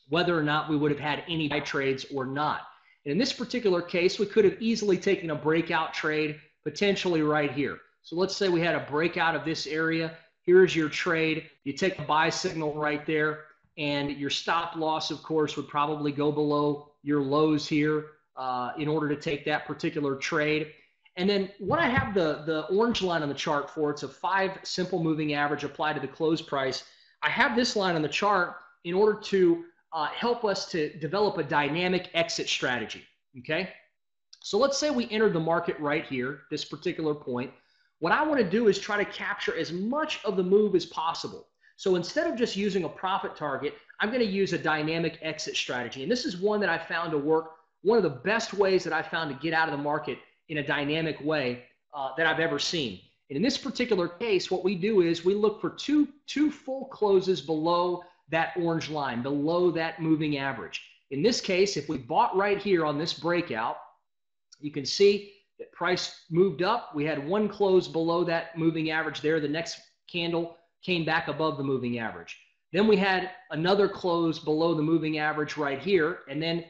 whether or not we would have had any buy trades or not. And in this particular case, we could have easily taken a breakout trade potentially right here. So let's say we had a breakout of this area. Here's your trade. You take a buy signal right there, and your stop loss, of course, would probably go below your lows here in order to take that particular trade. And then what I have the orange line on the chart for, it's a 5 simple moving average applied to the close price. I have this line on the chart in order to help us to develop a dynamic exit strategy, okay? So let's say we entered the market right here, this particular point. What I want to do is try to capture as much of the move as possible. So instead of just using a profit target, I'm going to use a dynamic exit strategy. And this is one that I found to work, one of the best ways that I found to get out of the market in a dynamic way that I've ever seen. And in this particular case, what we do is we look for two full closes below that orange line, below that moving average. In this case, if we bought right here on this breakout, you can see that price moved up. We had one close below that moving average there. The next candle came back above the moving average. Then we had another close below the moving average right here. And then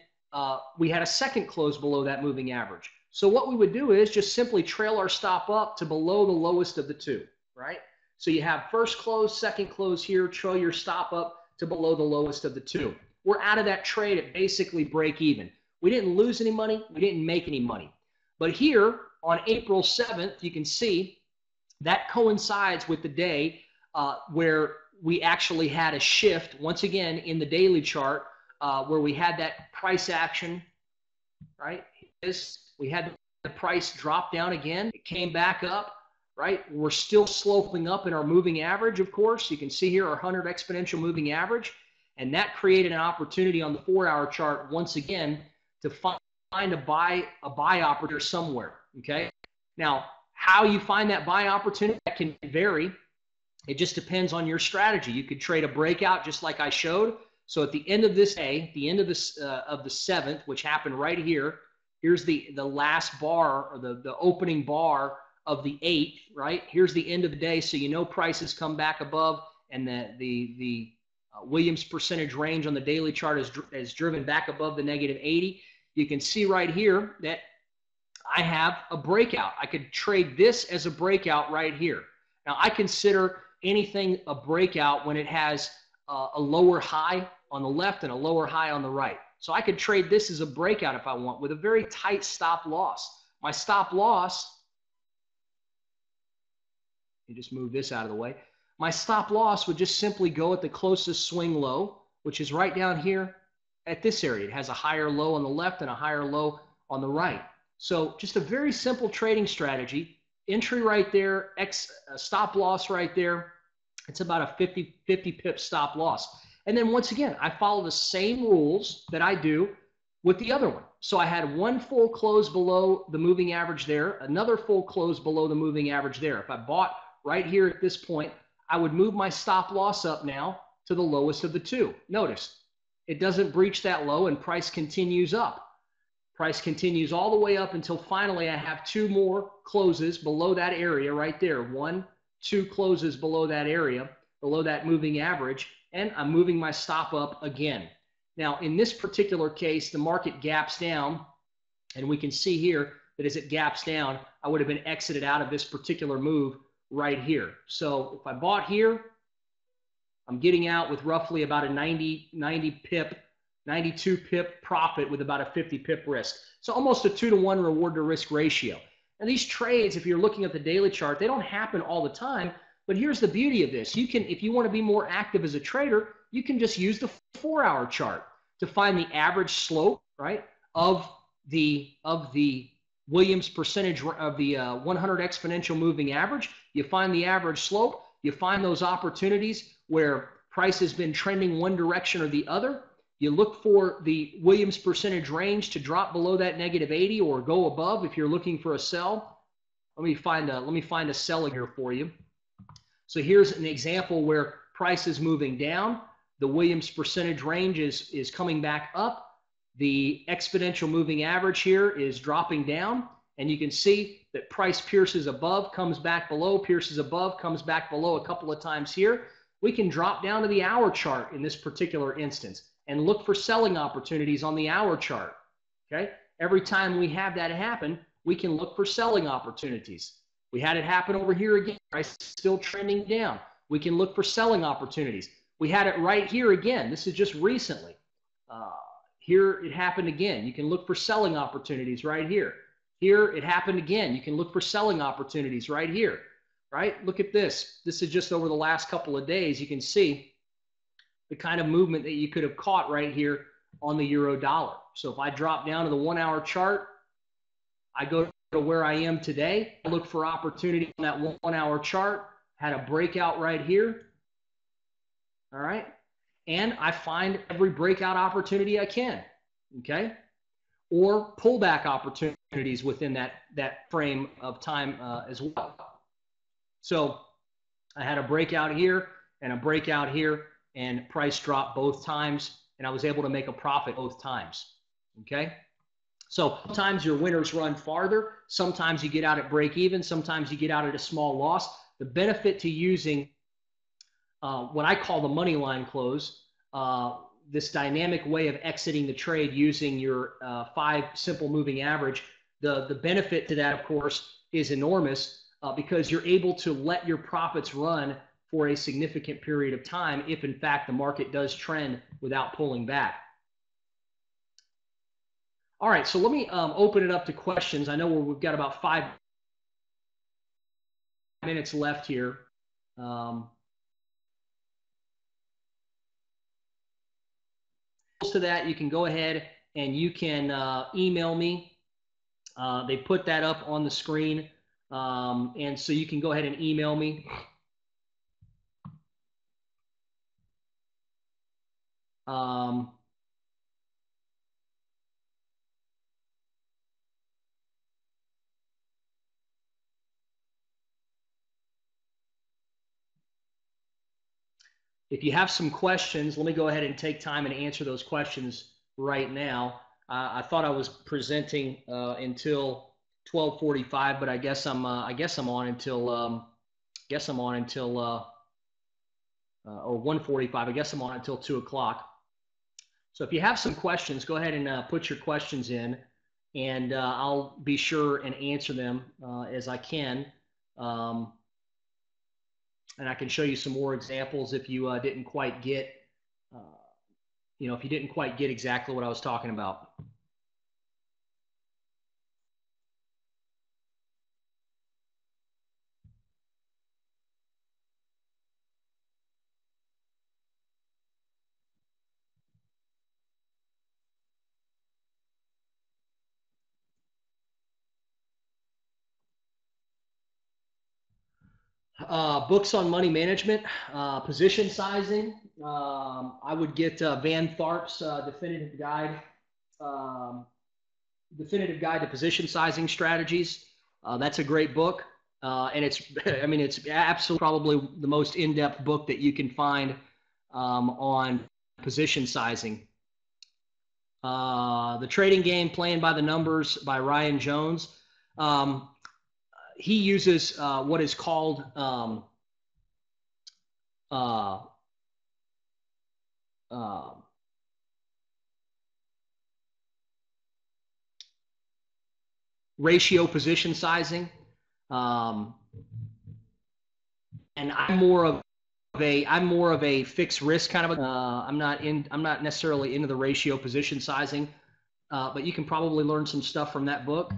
we had a second close below that moving average. So what we would do is just simply trail our stop up to below the lowest of the two, right? So you have first close, second close here, trail your stop up to below the lowest of the two. We're out of that trade at basically break even. We didn't lose any money. We didn't make any money. But here on April 7th, you can see that coincides with the day where we actually had a shift, once again, in the daily chart, where we had that price action, right? We had the price drop down again. It came back up, right? We're still sloping up in our moving average, of course. You can see here our 100 exponential moving average. And that created an opportunity on the 4 hour chart, once again, to find a buy opportunity somewhere, okay? Now, how you find that buy opportunity, that can vary. It just depends on your strategy. You could trade a breakout just like I showed. So at the end of this day, the end of this of the 7th, which happened right here, here's the last bar, or the opening bar of the 8th, right? Here's the end of the day, so you know prices come back above, and the Williams percentage range on the daily chart is driven back above the negative 80. You can see right here that I have a breakout. I could trade this as a breakout right here. Now, I consider anything a breakout when it has a lower high on the left and a lower high on the right. So I could trade this as a breakout if I want, with a very tight stop loss. My stop loss, you just move this out of the way. My stop loss would just simply go at the closest swing low, which is right down here at this area. It has a higher low on the left and a higher low on the right. So just a very simple trading strategy. entry right there, stop loss right there. It's about a 50 pip stop loss. And then once again, I follow the same rules that I do with the other one. So I had one full close below the moving average there, another full close below the moving average there. If I bought right here at this point, I would move my stop loss up now to the lowest of the two. Notice it doesn't breach that low and price continues up. Price continues all the way up until finally I have two more closes below that area right there. One, two closes below that area, below that moving average, and I'm moving my stop up again. Now, in this particular case, the market gaps down, and we can see here that as it gaps down, I would have been exited out of this particular move right here. So if I bought here, I'm getting out with roughly about a 92 pip profit with about a 50 pip risk. So almost a 2-to-1 reward to risk ratio. And these trades, if you're looking at the daily chart, they don't happen all the time. But here's the beauty of this. You can, if you want to be more active as a trader, you can just use the 4-hour chart to find the average slope, right, of the Williams percentage of the 100 exponential moving average. You find the average slope. You find those opportunities where price has been trending one direction or the other. You look for the Williams percentage range to drop below that -80 or go above if you're looking for a sell. Let me find a sell here for you. So here's an example where price is moving down. The Williams percentage range is coming back up. The exponential moving average here is dropping down. And you can see that price pierces above, comes back below, pierces above, comes back below a couple of times here. We can drop down to the hour chart in this particular instance and look for selling opportunities on the hour chart, okay? Every time we have that happen, we can look for selling opportunities. We had it happen over here again, price still trending down. We can look for selling opportunities. We had it right here again. This is just recently. Here it happened again. You can look for selling opportunities right here. Here it happened again. You can look for selling opportunities right here, right? Look at this. This is just over the last couple of days. You can see the kind of movement that you could have caught right here on the euro dollar. So if I drop down to the 1-hour chart, I go to where I am today, I look for opportunity on that 1-hour chart, had a breakout right here, all right? And I find every breakout opportunity I can, okay? Or pullback opportunities within that frame of time as well. So I had a breakout here and a breakout here, and price dropped both times, and I was able to make a profit both times, okay? So sometimes your winners run farther. Sometimes you get out at break even. Sometimes you get out at a small loss. The benefit to using what I call the money line close, this dynamic way of exiting the trade using your 5 simple moving average, the benefit to that, of course, is enormous because you're able to let your profits run for a significant period of time if, in fact, the market does trend without pulling back. All right, so let me open it up to questions. I know we've got about 5 minutes left here. To that, you can go ahead and you can email me. They put that up on the screen, and so you can go ahead and email me. If you have some questions, let me go ahead and take time and answer those questions right now. I thought I was presenting until 12:45, but I guess I'm on until or 1:45. I guess I'm on until 2 o'clock. So if you have some questions, go ahead and put your questions in, and I'll be sure and answer them as I can. And I can show you some more examples if you didn't quite get, if you didn't quite get exactly what I was talking about. books on money management, position sizing. I would get Van Tharp's Definitive Guide to Position Sizing Strategies. That's a great book. And it's, I mean, it's absolutely probably the most in-depth book that you can find on position sizing. The Trading Game, Playing by the Numbers by Ryan Jones. He uses what is called ratio position sizing. And I'm more of a fixed risk kind of I'm not necessarily into the ratio position sizing, but you can probably learn some stuff from that book.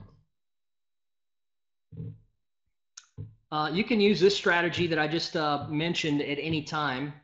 You can use this strategy that I just mentioned at any time.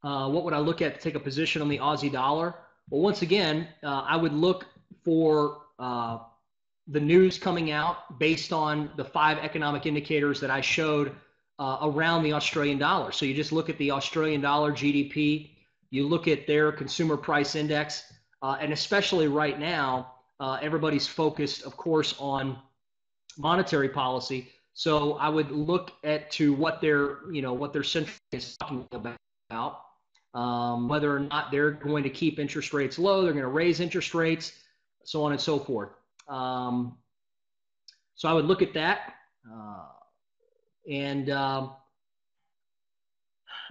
What would I look at to take a position on the Aussie dollar? Well, once again, I would look for the news coming out based on the 5 economic indicators that I showed around the Australian dollar. So you just look at the Australian dollar GDP, you look at their consumer price index, and especially right now, everybody's focused, of course, on monetary policy. So I would look to what their central bank is talking about. Whether or not they're going to keep interest rates low, they're going to raise interest rates, so on and so forth. So I would look at that, and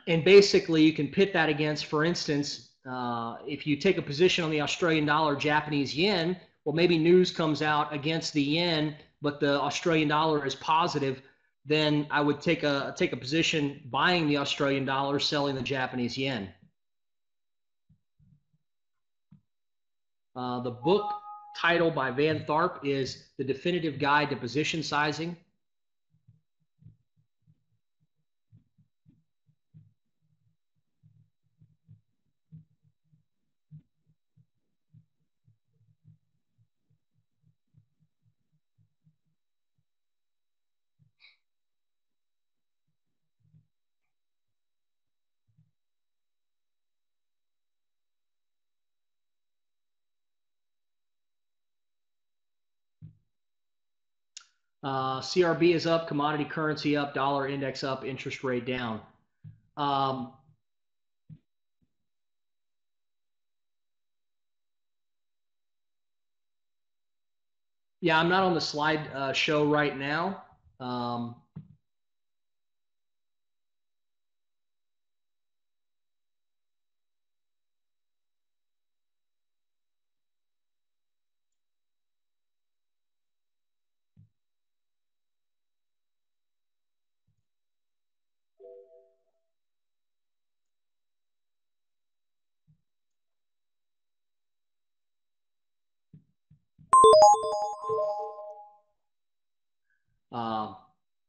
basically you can pit that against, for instance, if you take a position on the Australian dollar, Japanese yen, well, maybe news comes out against the yen, but the Australian dollar is positive, then I would take a position buying the Australian dollar, selling the Japanese yen. The book title by Van Tharp is The Definitive Guide to Position Sizing. CRB is up, commodity currency up, dollar index up, interest rate down. Yeah, I'm not on the slide show right now.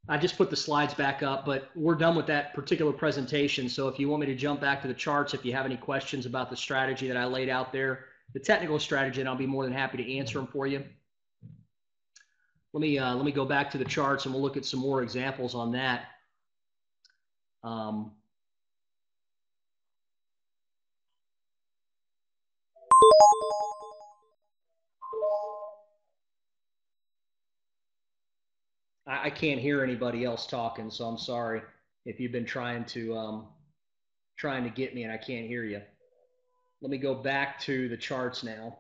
I just put the slides back up, but we're done with that particular presentation. So if you want me to jump back to the charts, if you have any questions about the strategy that I laid out there, the technical strategy, and I'll be more than happy to answer them for you. Let me go back to the charts and we'll look at some more examples on that. I can't hear anybody else talking, so I'm sorry if you've been trying to get me and I can't hear you. Let me go back to the charts now.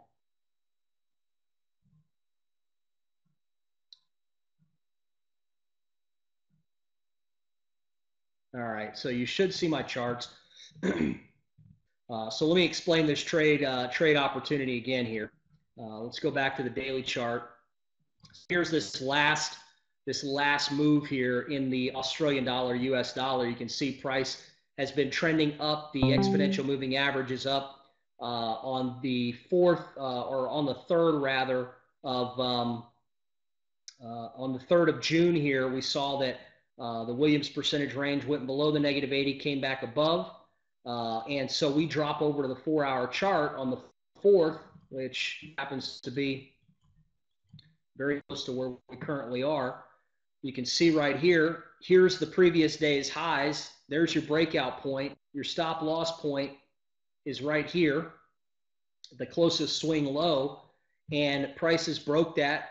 All right, so you should see my charts. So let me explain this trade opportunity again here. Let's go back to the daily chart. Here's this last move here in the Australian dollar, US dollar. You can see price has been trending up. The exponential moving average is up on the third rather of on the 3rd of June here. We saw that the Williams percentage range went below the -80, came back above, and so we drop over to the 4-hour chart on the 4th, which happens to be very close to where we currently are. You can see right here, here's the previous day's highs. There's your breakout point. Your stop loss point is right here, the closest swing low, and prices broke that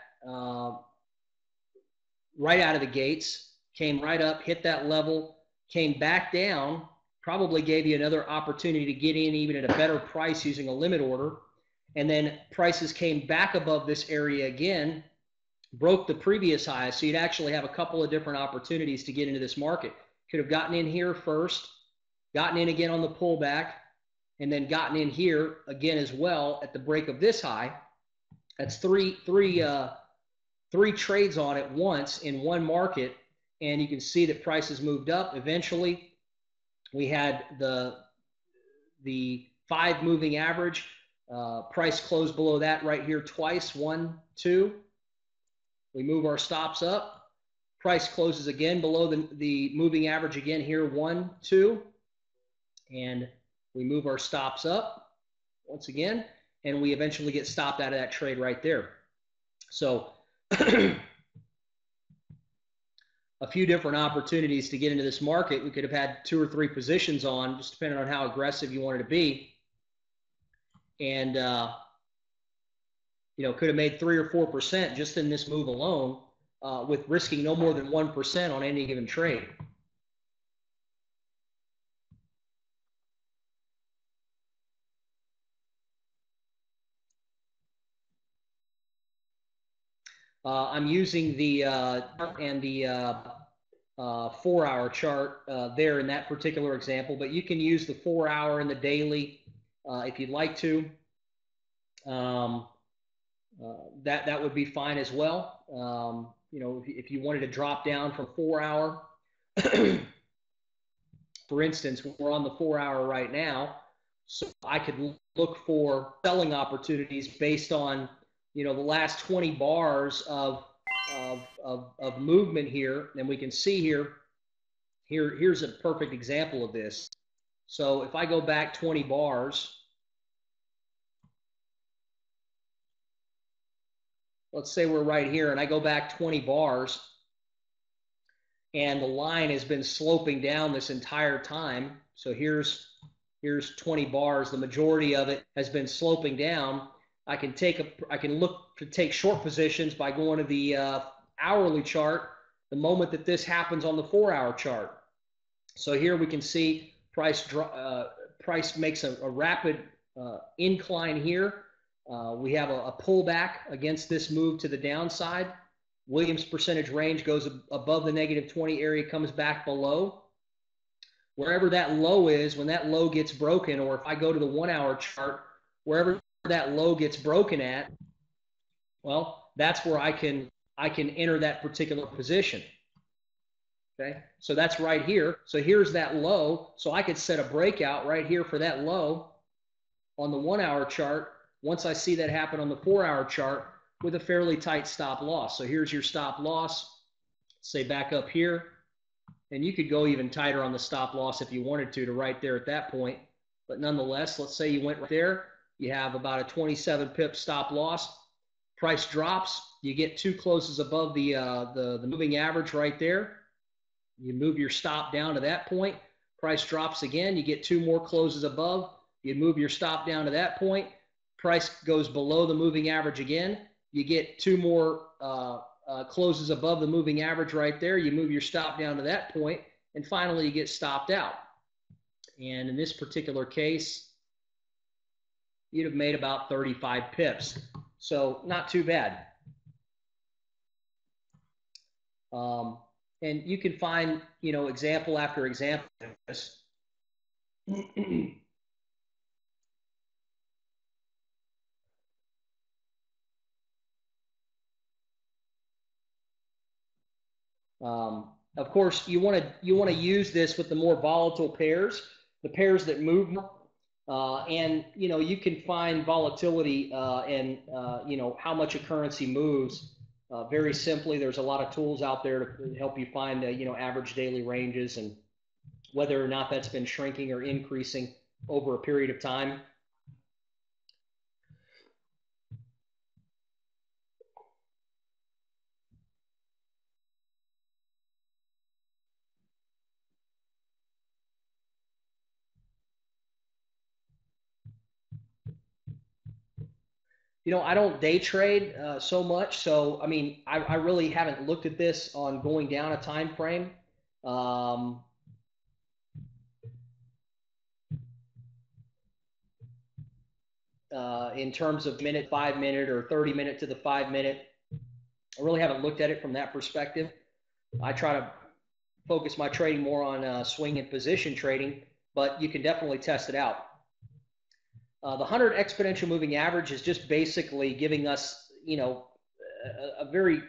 right out of the gates, came right up, hit that level, came back down, probably gave you another opportunity to get in even at a better price using a limit order. And then prices came back above this area again, broke the previous high. So you'd actually have a couple of different opportunities to get into this market. Could have gotten in here first, gotten in again on the pullback, and then gotten in here again as well at the break of this high. That's three trades on at once in one market, and you can see that prices moved up. Eventually, we had the 5 moving average. Price closed below that right here twice, 1, 2. We move our stops up. Price closes again below the moving average again here, 1, 2. And we move our stops up once again, and we eventually get stopped out of that trade right there. So a few different opportunities to get into this market. We could have had 2 or 3 positions on, just depending on how aggressive you wanted to be. And, could have made 3 or 4% just in this move alone, with risking no more than 1% on any given trade. I'm using the 4-hour chart there in that particular example, but you can use the 4-hour and the daily if you'd like to. That would be fine as well. If you wanted to drop down from 4-hour, for instance, we're on the 4-hour right now, so I could look for selling opportunities based on the last 20 bars of movement here. And we can see here's a perfect example of this. So if I go back 20 bars, let's say we're right here, and I go back 20 bars, and the line has been sloping down this entire time. So here's 20 bars. The majority of it has been sloping down. I can look to take short positions by going to the hourly chart the moment that this happens on the 4-hour chart. So here we can see price makes a rapid incline here. We have a pullback against this move to the downside. Williams percentage range goes above the -20 area, comes back below. Wherever that low is, when that low gets broken, or if I go to the 1-hour chart, wherever that low gets broken at, well, that's where I can enter that particular position. Okay, so that's right here. So here's that low. So I could set a breakout right here for that low on the 1-hour chart once I see that happen on the 4-hour chart with a fairly tight stop loss. So here's your stop loss, say back up here, and you could go even tighter on the stop loss if you wanted to right there at that point. But nonetheless, let's say you went right there, you have about a 27 pip stop loss. Price drops, you get 2 closes above the moving average right there. You move your stop down to that point. Price drops again, you get 2 more closes above. You move your stop down to that point. Price goes below the moving average again. You get 2 more closes above the moving average right there. You move your stop down to that point, and finally you get stopped out. And in this particular case, you'd have made about 35 pips. So not too bad. And you can find, example after example of this. Of course, you want to use this with the more volatile pairs, the pairs that move more. And you can find volatility and how much a currency moves very simply. There's a lot of tools out there to help you find average daily ranges and whether or not that's been shrinking or increasing over a period of time. I don't day trade so much, so I mean, I really haven't looked at this on going down a time frame. Um, in terms of minute, 5 minute, or 30 minute to the 5 minute, I really haven't looked at it from that perspective. I try to focus my trading more on swing and position trading, but you can definitely test it out. The 100 exponential moving average is just basically giving us, a very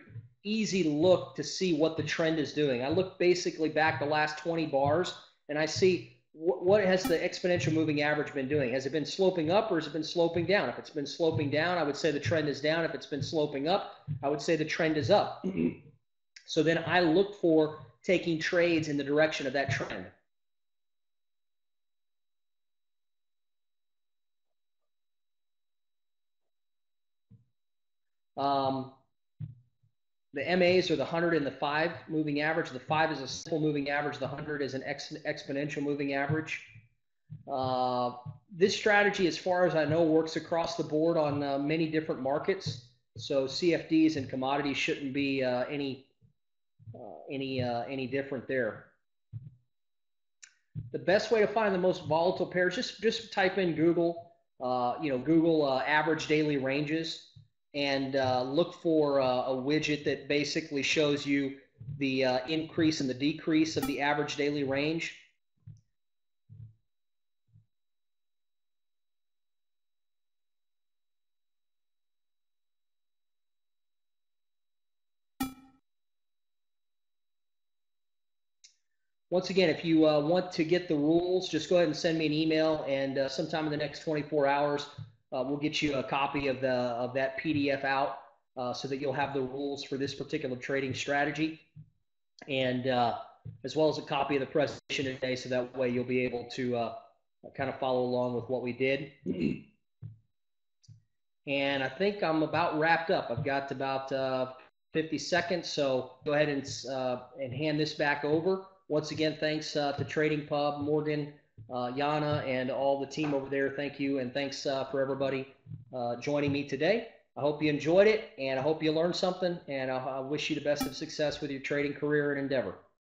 easy look to see what the trend is doing. I look basically back the last 20 bars and I see what has the exponential moving average been doing. Has it been sloping up or has it been sloping down? If it's been sloping down, I would say the trend is down. If it's been sloping up, I would say the trend is up. So then I look for taking trades in the direction of that trend. Um, the MAs are the 100 and the 5 moving average. The 5 is a simple moving average. The 100 is an exponential moving average. This strategy, as far as I know, works across the board on many different markets. So CFDs and commodities shouldn't be any different there. The best way to find the most volatile pairs, just type in Google, Google average daily ranges, and look for a widget that basically shows you the increase and the decrease of the average daily range. Once again, if you want to get the rules, just go ahead and send me an email, and sometime in the next 24 hours, we'll get you a copy of that PDF out so that you'll have the rules for this particular trading strategy, and as well as a copy of the presentation today, so that way you'll be able to kind of follow along with what we did. And I think I'm about wrapped up. I've got about 50 seconds, so go ahead and hand this back over. Once again, thanks to TradingPub, Morgan, Yana, and all the team over there. Thank you, and thanks for everybody joining me today. I hope you enjoyed it, and I hope you learned something, and I wish you the best of success with your trading career and endeavor.